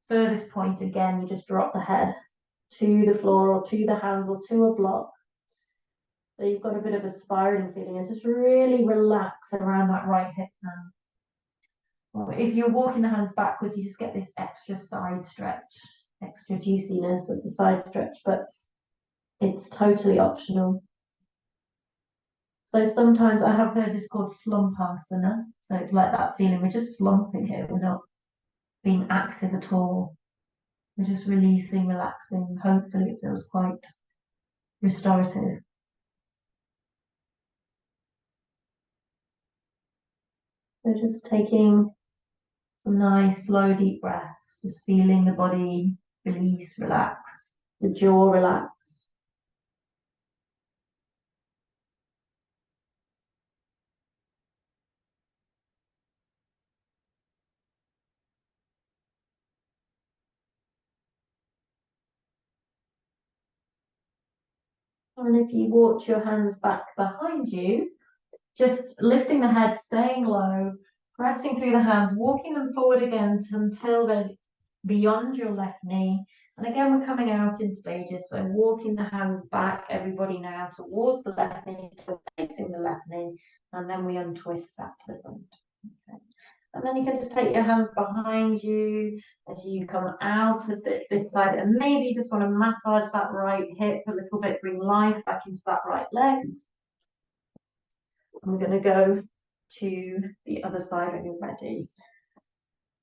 furthest point again, you just drop the head to the floor or to the hands or to a block. So you've got a bit of a spiraling feeling, and just really relax around that right hip now. Or if you're walking the hands backwards, you just get this extra side stretch, extra juiciness of the side stretch, but it's totally optional. So sometimes I have heard this called slumpasana. So it's like that feeling, we're just slumping here, we're not being active at all. We're just releasing, relaxing. Hopefully it feels quite restorative. So just taking some nice, slow, deep breaths, just feeling the body release, relax, the jaw relax. And if you walk your hands back behind you, just lifting the head, staying low, pressing through the hands, walking them forward again until they're beyond your left knee. And again, we're coming out in stages. So walking the hands back, everybody now towards the left knee, still facing the left knee, and then we untwist back to the front. Okay. And then you can just take your hands behind you as you come out of this side, and maybe you just want to massage that right hip a little bit, bring life back into that right leg. And we're going to go to the other side when you're ready.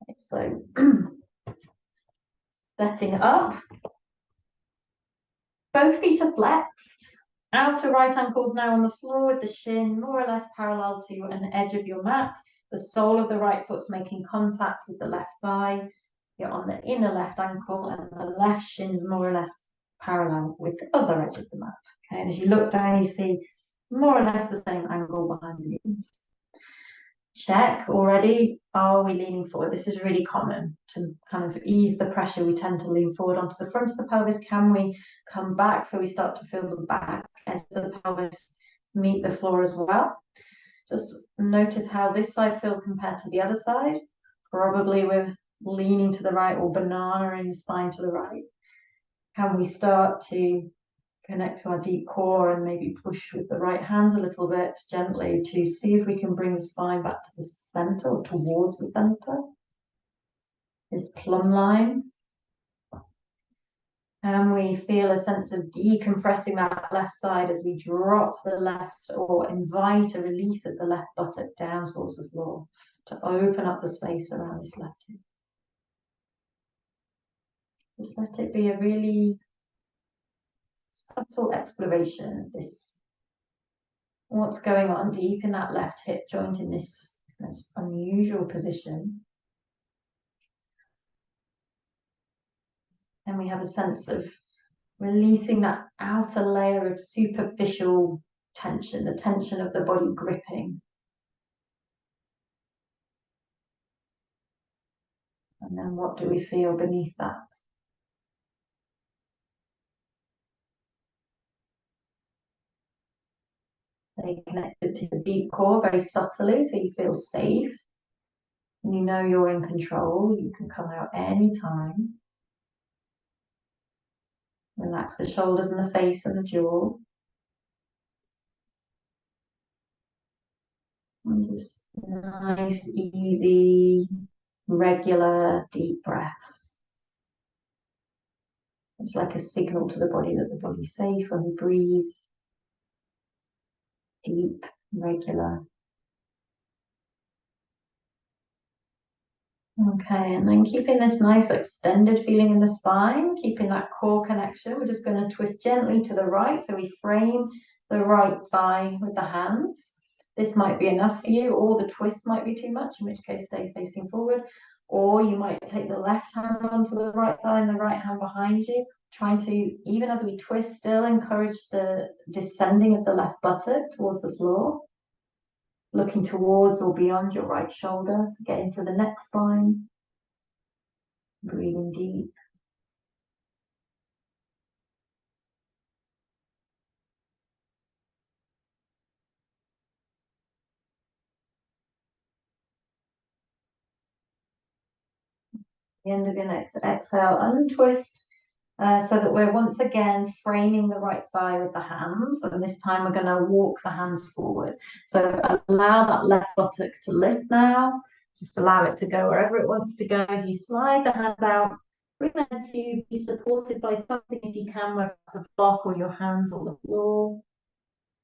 Okay, so setting up. Both feet are flexed. Outer right ankle's now on the floor with the shin more or less parallel to an edge of your mat. The sole of the right foot's making contact with the left thigh. You're on the inner left ankle and the left shin's more or less parallel with the other edge of the mat. Okay, and as you look down, you see more or less the same angle behind the knees. Check already, are we leaning forward? This is really common to kind of ease the pressure. We tend to lean forward onto the front of the pelvis. Can we come back so we start to feel the back end of the pelvis meet the floor as well? Just notice how this side feels compared to the other side. Probably we're leaning to the right or banana in the spine to the right. Can we start to connect to our deep core and maybe push with the right hand a little bit gently to see if we can bring the spine back to the center or towards the center. This plumb line. And we feel a sense of decompressing that left side as we drop the left or invite a release of the left buttock down towards the floor to open up the space around this left hip. Just let it be a really subtle exploration of this. What's going on deep in that left hip joint in this unusual position. And we have a sense of releasing that outer layer of superficial tension, the tension of the body gripping. And then what do we feel beneath that? Stay connected to the deep core very subtly so you feel safe. And you know you're in control. You can come out anytime. Relax the shoulders and the face and the jaw. And just nice, easy, regular, deep breaths. It's like a signal to the body that the body's safe when we breathe. Deep, regular. Okay, and then keeping this nice extended feeling in the spine, keeping that core connection, we're just going to twist gently to the right. So we frame the right thigh with the hands. This might be enough for you, or the twist might be too much, in which case stay facing forward. Or you might take the left hand onto the right thigh and the right hand behind you, trying to, even as we twist, still encourage the descending of the left buttock towards the floor. Looking towards or beyond your right shoulder to get into the neck spine. Breathing deep. The end of your next exhale, untwist so that we're once again framing the right thigh with the hands. And this time we're going to walk the hands forward. So allow that left buttock to lift now. Just allow it to go wherever it wants to go as you slide the hands out. Bring them to be supported by something if you can, whether it's a block or your hands on the floor.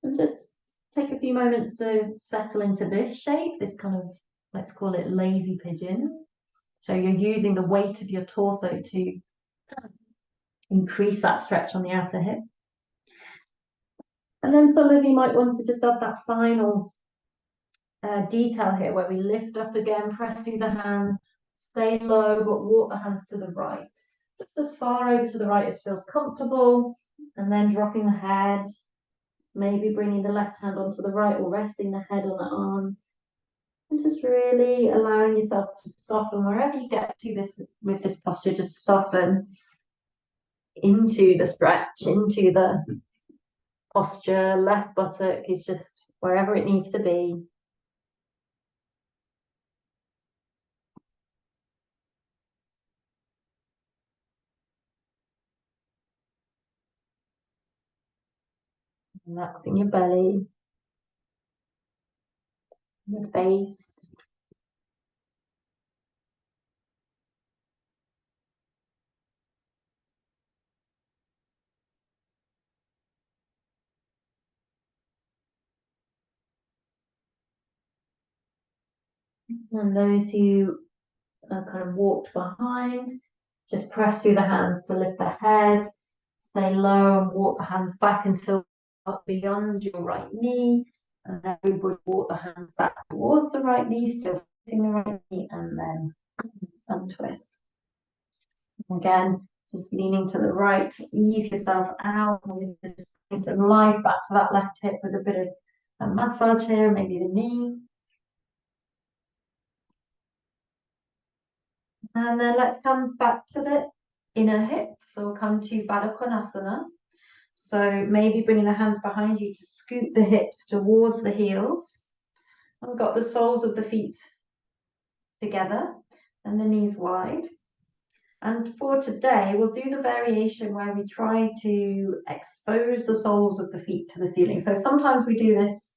And just take a few moments to settle into this shape, this kind of, let's call it lazy pigeon. So you're using the weight of your torso to increase that stretch on the outer hip. And then some of you might want to just add that final detail here where we lift up again, press through the hands, stay low, but walk the hands to the right. Just as far over to the right as feels comfortable, and then dropping the head, maybe bringing the left hand onto the right or resting the head on the arms. And just really allowing yourself to soften wherever you get to this with this posture, just soften into the stretch, into the posture. Left buttock is just wherever it needs to be. Relaxing your belly, your face. And those who kind of walked behind, just press through the hands to lift the head, stay low and walk the hands back until up beyond your right knee. And then we would walk the hands back towards the right knee, still facing the right knee, and then untwist. Again, just leaning to the right to ease yourself out. Just bring some life back to that left hip with a bit of a massage here, maybe the knee. And then let's come back to the inner hips. So we'll come to Baddha Konasana. So maybe bringing the hands behind you to scoot the hips towards the heels. I've got the soles of the feet together and the knees wide. And for today, we'll do the variation where we try to expose the soles of the feet to the ceiling. So sometimes we do this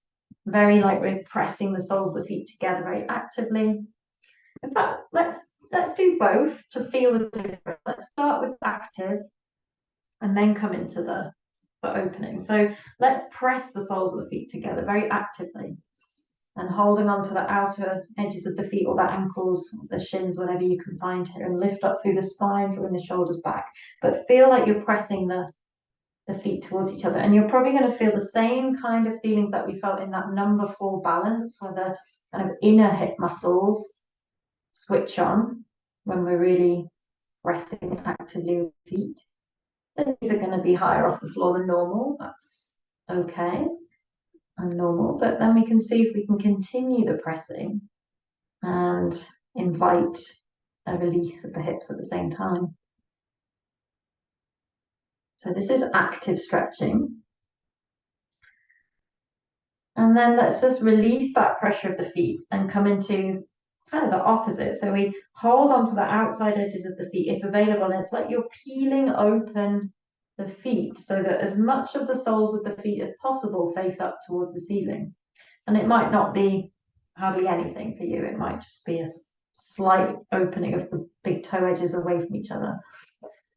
very like we're pressing the soles of the feet together very actively. In fact, let's do both to feel the difference. Let's start with active and then come into the opening. So let's press the soles of the feet together very actively and holding on to the outer edges of the feet or the ankles, the shins, whatever you can find here, and lift up through the spine, drawing the shoulders back. But feel like you're pressing the feet towards each other. And you're probably going to feel the same kind of feelings that we felt in that number 4 balance, where the kind of inner hip muscles switch on when we're really pressing actively with the feet. The knees are going to be higher off the floor than normal. That's okay and normal. But then we can see if we can continue the pressing and invite a release of the hips at the same time. So this is active stretching. And then let's just release that pressure of the feet and come into kind of the opposite. So we hold onto the outside edges of the feet if available, and it's like you're peeling open the feet so that as much of the soles of the feet as possible face up towards the ceiling. And it might not be hardly anything for you. It might just be a slight opening of the big toe edges away from each other.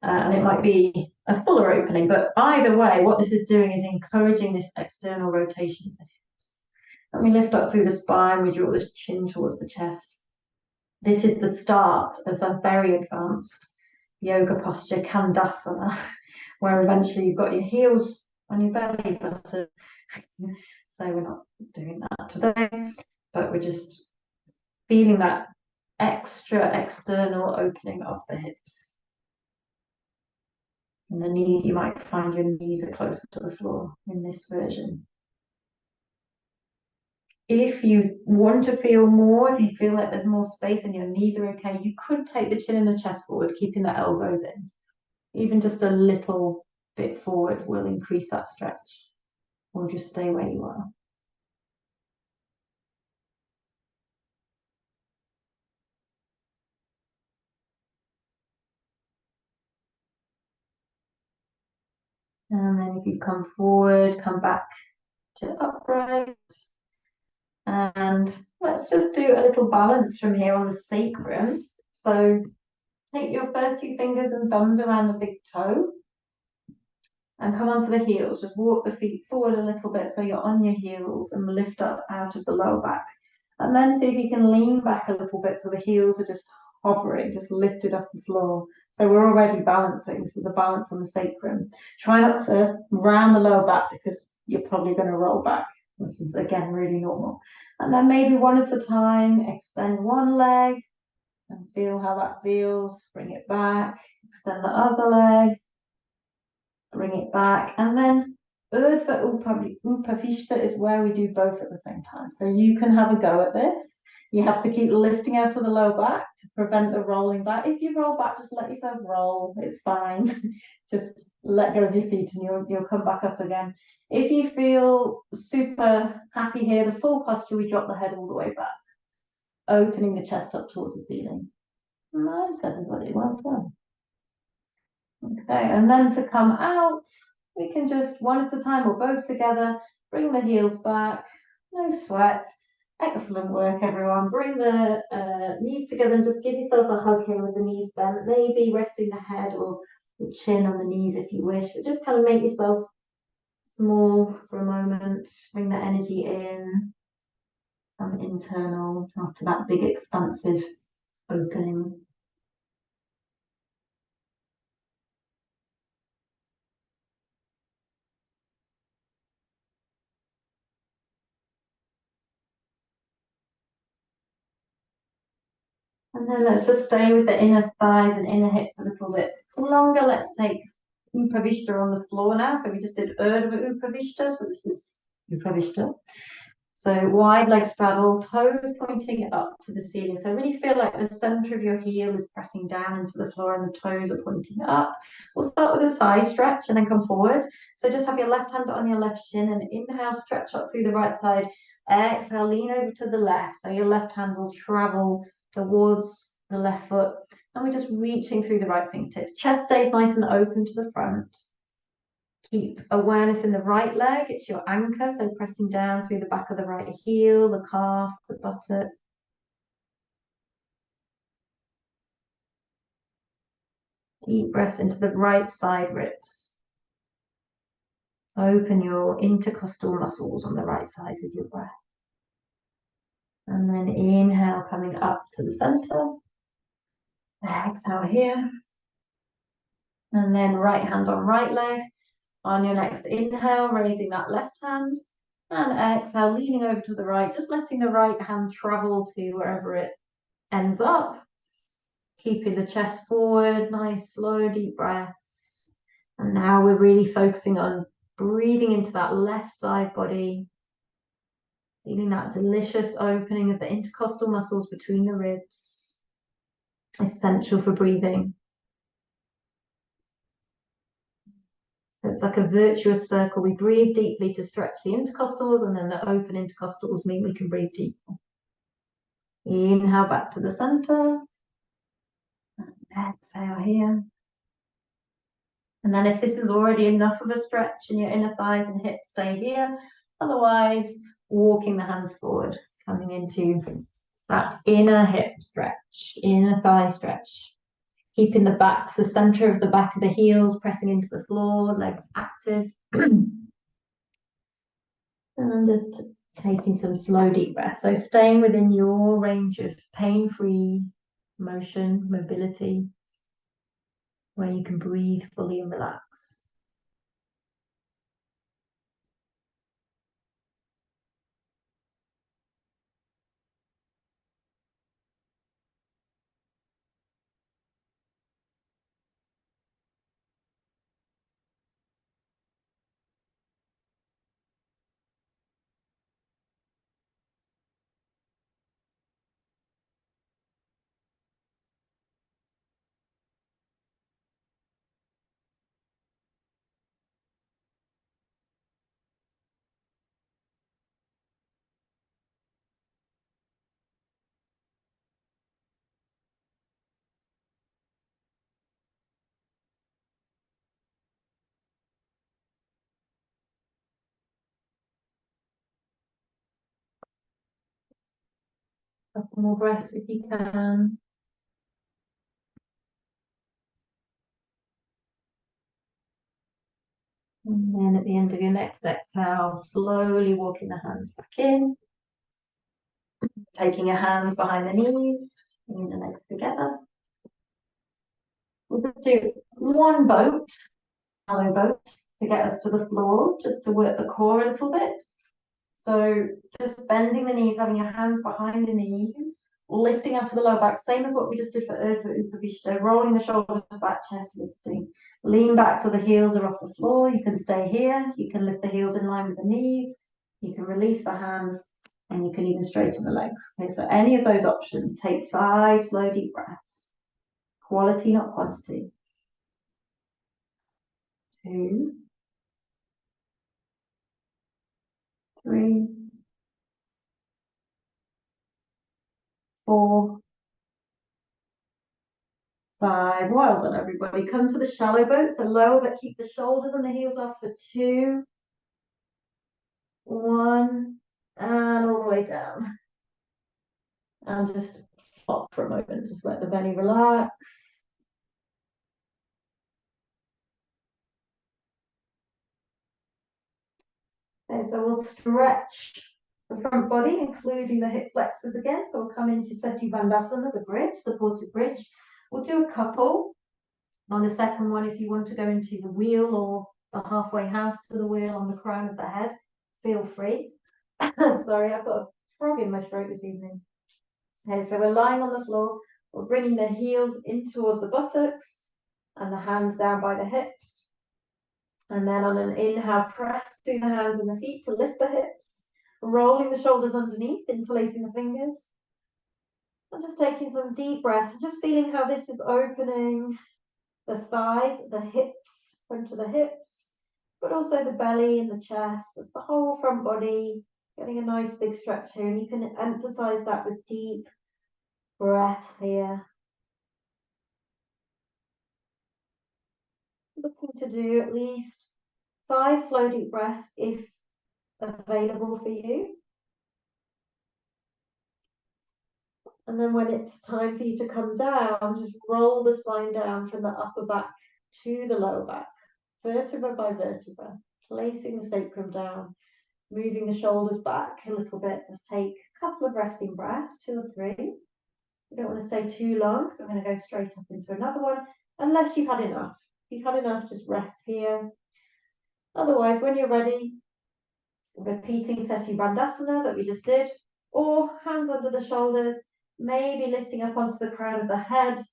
And it might be a fuller opening, but either way, what this is doing is encouraging this external rotation of the hips. And we lift up through the spine, we draw the chin towards the chest. This is the start of a very advanced yoga posture, Kandasana, where eventually you've got your heels on your belly button. So we're not doing that today, but we're just feeling that extra external opening of the hips. And the knee, you might find your knees are closer to the floor in this version. If you want to feel more, if you feel like there's more space and your knees are okay, you could take the chin and the chest forward, keeping the elbows in. Even just a little bit forward will increase that stretch, or just stay where you are. And then if you come forward, come back to upright. And let's just do a little balance from here on the sacrum. So take your first 2 fingers and thumbs around the big toe and come onto the heels. Just walk the feet forward a little bit so you're on your heels and lift up out of the lower back. And then see if you can lean back a little bit so the heels are just hovering, just lifted off the floor. So we're already balancing. This is a balance on the sacrum. Try not to round the lower back because you're probably going to roll back. This is, again, really normal. And then maybe one at a time, extend one leg and feel how that feels. Bring it back, extend the other leg, bring it back. And then Urdhva Upavishta is where we do both at the same time. So you can have a go at this. You have to keep lifting out of the low back to prevent the rolling back. If you roll back, just let yourself roll. It's fine. Just let go of your feet and you'll come back up again. If you feel super happy here, the full posture, we drop the head all the way back, opening the chest up towards the ceiling. Nice, everybody. Well done. Okay, and then to come out, we can just one at a time or both together, bring the heels back, no sweat. Excellent work, everyone. Bring the knees together and just give yourself a hug here with the knees bent, maybe resting the head or the chin on the knees if you wish, but just kind of make yourself small for a moment. Bring the energy in from internal after that big expansive opening. And then let's just stay with the inner thighs and inner hips a little bit longer. Let's take Upavishta on the floor now. So we just did Urdhva Upavishta. So this is Upavishta. So wide leg straddle, toes pointing up to the ceiling. So really feel like the center of your heel is pressing down into the floor and the toes are pointing up. We'll start with a side stretch and then come forward. So just have your left hand on your left shin and inhale, stretch up through the right side. Exhale, lean over to the left. So your left hand will travel towards the left foot. And we're just reaching through the right fingertips. Chest stays nice and open to the front. Keep awareness in the right leg. It's your anchor, so pressing down through the back of the right heel, the calf, the buttock. Deep breaths into the right side ribs. Open your intercostal muscles on the right side with your breath. And then inhale, coming up to the center. Exhale here. And then right hand on right leg. On your next inhale, raising that left hand. And exhale, leaning over to the right, just letting the right hand travel to wherever it ends up. Keeping the chest forward, nice, slow, deep breaths. And now we're really focusing on breathing into that left side body. Feeling that delicious opening of the intercostal muscles between the ribs. Essential for breathing. It's like a virtuous circle. We breathe deeply to stretch the intercostals, and then the open intercostals mean we can breathe deeper. Inhale back to the center. Exhale here. And then if this is already enough of a stretch in your inner thighs and hips, stay here. Otherwise, walking the hands forward, coming into that inner hip stretch, inner thigh stretch. Keeping the back, the center of the back of the heels, pressing into the floor, legs active. And just taking some slow deep breaths. So staying within your range of pain-free motion, mobility, where you can breathe fully and relax. Couple more breaths if you can. And then at the end of your next exhale, slowly walking the hands back in. Taking your hands behind the knees, bringing the legs together. We'll just do one boat, shallow boat, to get us to the floor, just to work the core a little bit. So just bending the knees, having your hands behind the knees, lifting out to the lower back, same as what we just did for Urdhva Upavishta, rolling the shoulders back, chest lifting. Lean back so the heels are off the floor. You can stay here. You can lift the heels in line with the knees. You can release the hands and you can even straighten the legs. Okay, so any of those options, take 5 slow deep breaths. Quality, not quantity. 2, 3, 4, 5. Well done, everybody. Come to the shallow boat. So lower, but keep the shoulders and the heels off for 2, 1, and all the way down. And just flop for a moment. Just let the belly relax. Okay, so we'll stretch the front body, including the hip flexors again. So we'll come into Setu Bandhasana, the bridge, supported bridge. We'll do a couple. On the second one, if you want to go into the wheel or the halfway house to the wheel on the crown of the head, feel free. Sorry, I've got a frog in my throat this evening. Okay, so we're lying on the floor. We're bringing the heels in towards the buttocks and the hands down by the hips. And then on an inhale, press through the hands and the feet to lift the hips, rolling the shoulders underneath, interlacing the fingers. And just taking some deep breaths, and just feeling how this is opening the thighs, the hips, front of the hips, but also the belly and the chest, just the whole front body, getting a nice big stretch here. And you can emphasize that with deep breaths here. Looking to do at least 5 slow deep breaths if available for you. And then when it's time for you to come down, just roll the spine down from the upper back to the lower back, vertebra by vertebra, placing the sacrum down, moving the shoulders back a little bit. Let's take a couple of resting breaths, 2 or 3. You don't want to stay too long, so I'm going to go straight up into another one, unless you've had enough. If you've had enough, just rest here. Otherwise, when you're ready, repeating Setu Bandhasana that we just did, or hands under the shoulders, maybe lifting up onto the crown of the head,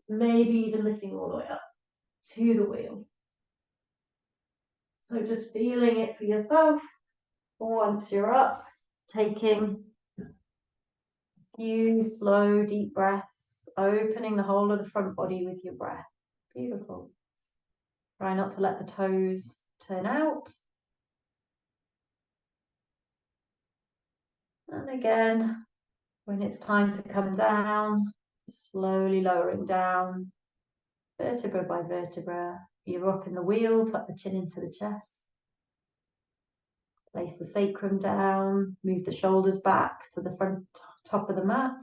maybe even lifting all the way up to the wheel. So just feeling it for yourself. Once you're up, taking a few slow, deep breaths, opening the whole of the front body with your breath. Beautiful. Try not to let the toes turn out. And again, when it's time to come down, slowly lowering down, vertebra by vertebra. You're up in the wheel, tuck the chin into the chest. Place the sacrum down, move the shoulders back to the front top of the mat.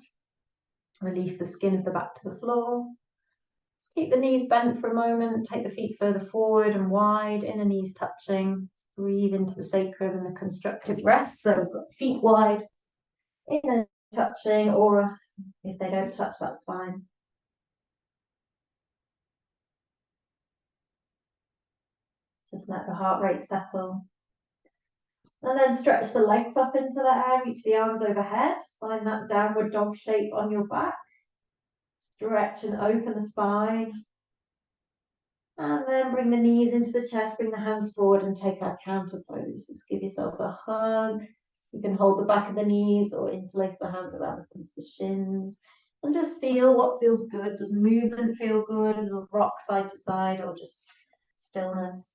Release the skin of the back to the floor. Just keep the knees bent for a moment, take the feet further forward and wide, inner knees touching. Breathe into the sacrum and the constructive rest. So feet wide, inner touching, or if they don't touch, that's fine. Just let the heart rate settle. And then stretch the legs up into the air, reach the arms overhead. Find that downward dog shape on your back. Stretch and open the spine. And then bring the knees into the chest, bring the hands forward and take our counter pose. Just give yourself a hug. You can hold the back of the knees or interlace the hands around the front of the shins. And just feel what feels good. Does movement feel good? A little rock side to side or just stillness?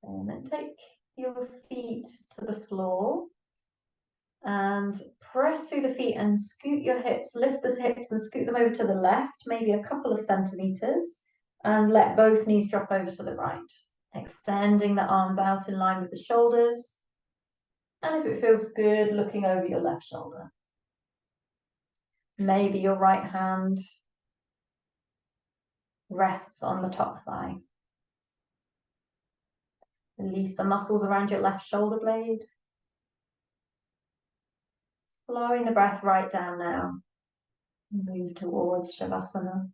And then take your feet to the floor and press through the feet and scoot your hips, lift the hips and scoot them over to the left, maybe a couple of centimeters, and let both knees drop over to the right, extending the arms out in line with the shoulders. And if it feels good, looking over your left shoulder. Maybe your right hand rests on the top thigh. Release the muscles around your left shoulder blade. Slowing the breath right down now. Move towards Shavasana.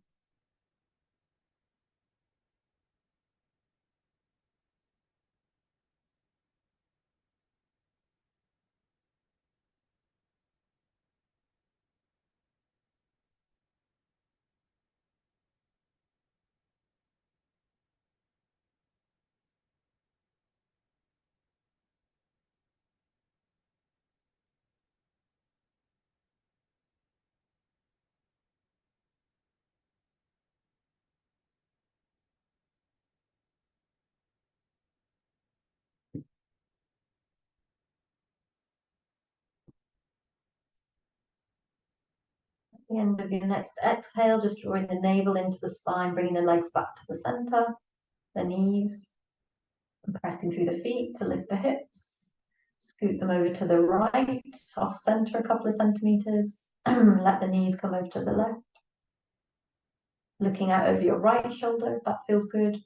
The end of your next exhale, just drawing the navel into the spine, bringing the legs back to the center, the knees, and pressing through the feet to lift the hips. Scoot them over to the right, off center a couple of centimeters. Let the knees come over to the left. Looking out over your right shoulder, if that feels good.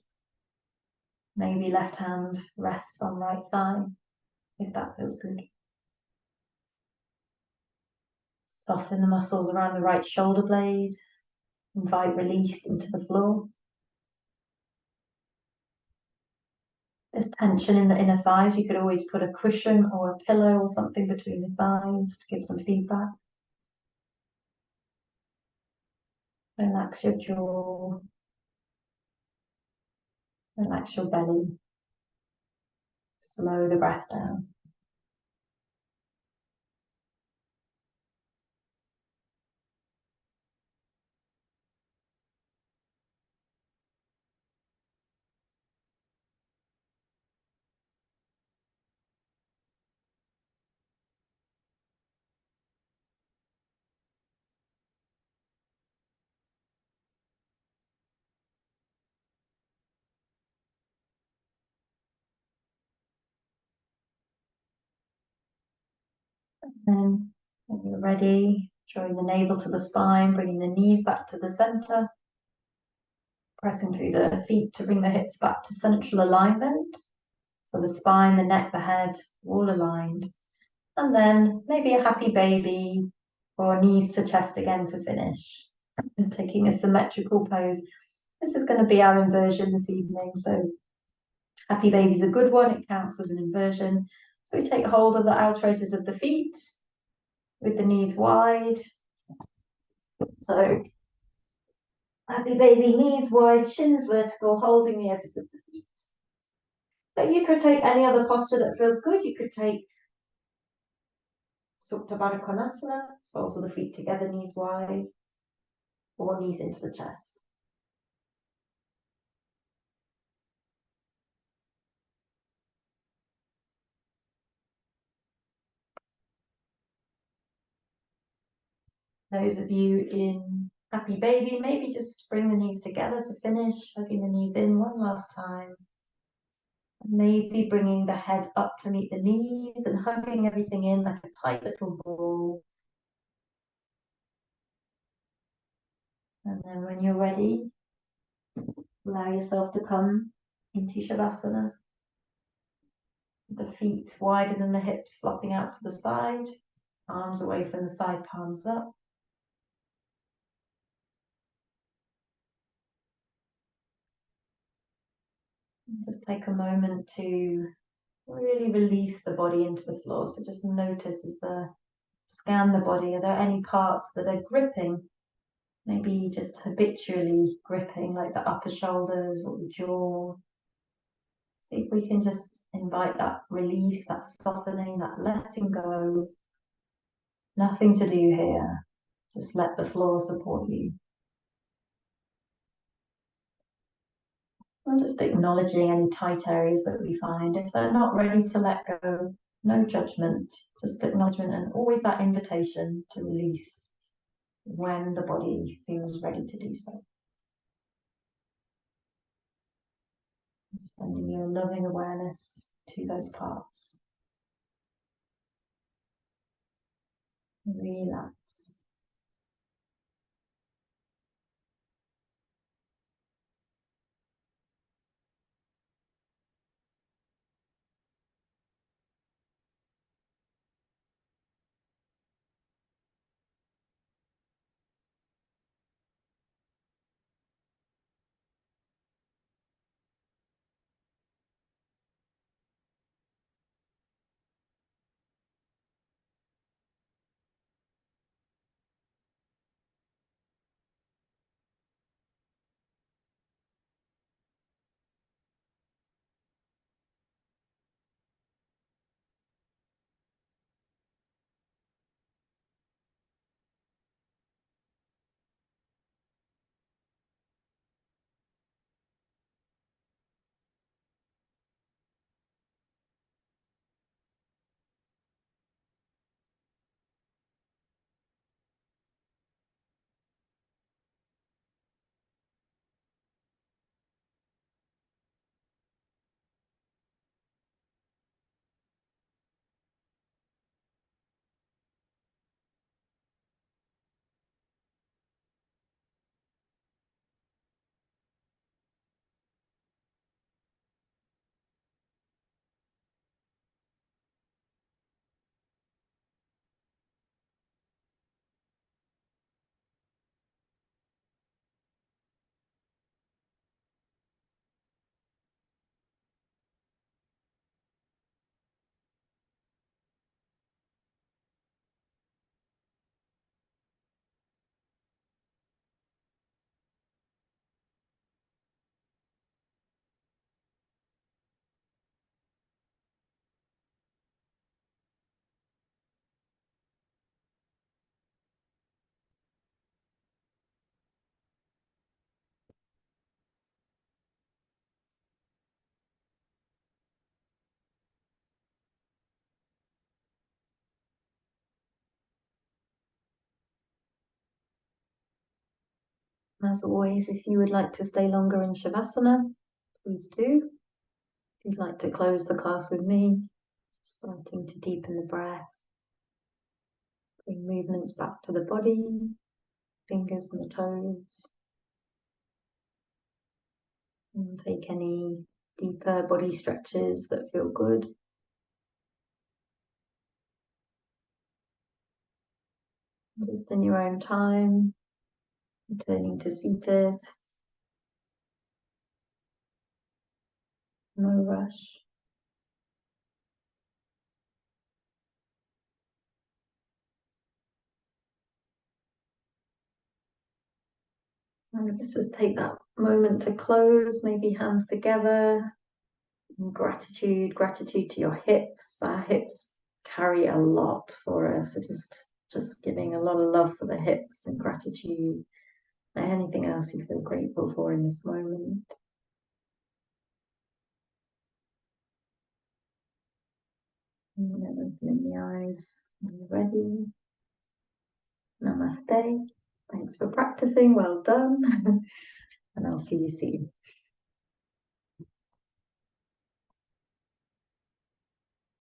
Maybe left hand rests on right thigh, if that feels good. Soften the muscles around the right shoulder blade. Invite release into the floor. There's tension in the inner thighs. You could always put a cushion or a pillow or something between the thighs to give some feedback. Relax your jaw. Relax your belly. Slow the breath down. Then, when you're ready, drawing the navel to the spine, bringing the knees back to the center, pressing through the feet to bring the hips back to central alignment. So the spine, the neck, the head, all aligned. And then maybe a happy baby or knees to chest again to finish. And taking a symmetrical pose. This is going to be our inversion this evening. So happy baby is a good one. It counts as an inversion. So we take hold of the outer edges of the feet with the knees wide. So happy baby, knees wide, shins vertical, holding the edges of the feet. But you could take any other posture that feels good. You could take Supta Baddha Konasana, soles of the feet together, knees wide, or knees into the chest. Those of you in happy baby, maybe just bring the knees together to finish, hugging the knees in one last time. Maybe bringing the head up to meet the knees and hugging everything in like a tight little ball. And then when you're ready, allow yourself to come into Shavasana. The feet wider than the hips, flopping out to the side, arms away from the side, palms up. Just take a moment to really release the body into the floor. So just notice scan the body. Are there any parts that are gripping? Maybe just habitually gripping, like the upper shoulders or the jaw. See if we can just invite that release, that softening, that letting go. Nothing to do here. Just let the floor support you. And just acknowledging any tight areas that we find. If they're not ready to let go, no judgment, just acknowledgement, and always that invitation to release when the body feels ready to do so. Sending your loving awareness to those parts. Relax. As always, if you would like to stay longer in Shavasana, please do. If you'd like to close the class with me, starting to deepen the breath, bring movements back to the body, fingers and the toes, and take any deeper body stretches that feel good. Just in your own time, returning to seated, no rush. So let's just take that moment to close, maybe hands together. And gratitude to your hips. Our hips carry a lot for us. So just giving a lot of love for the hips and gratitude. Anything else you feel grateful for in this moment. And then opening the eyes when you're ready. Namaste. Thanks for practicing. Well done. And I'll see you soon.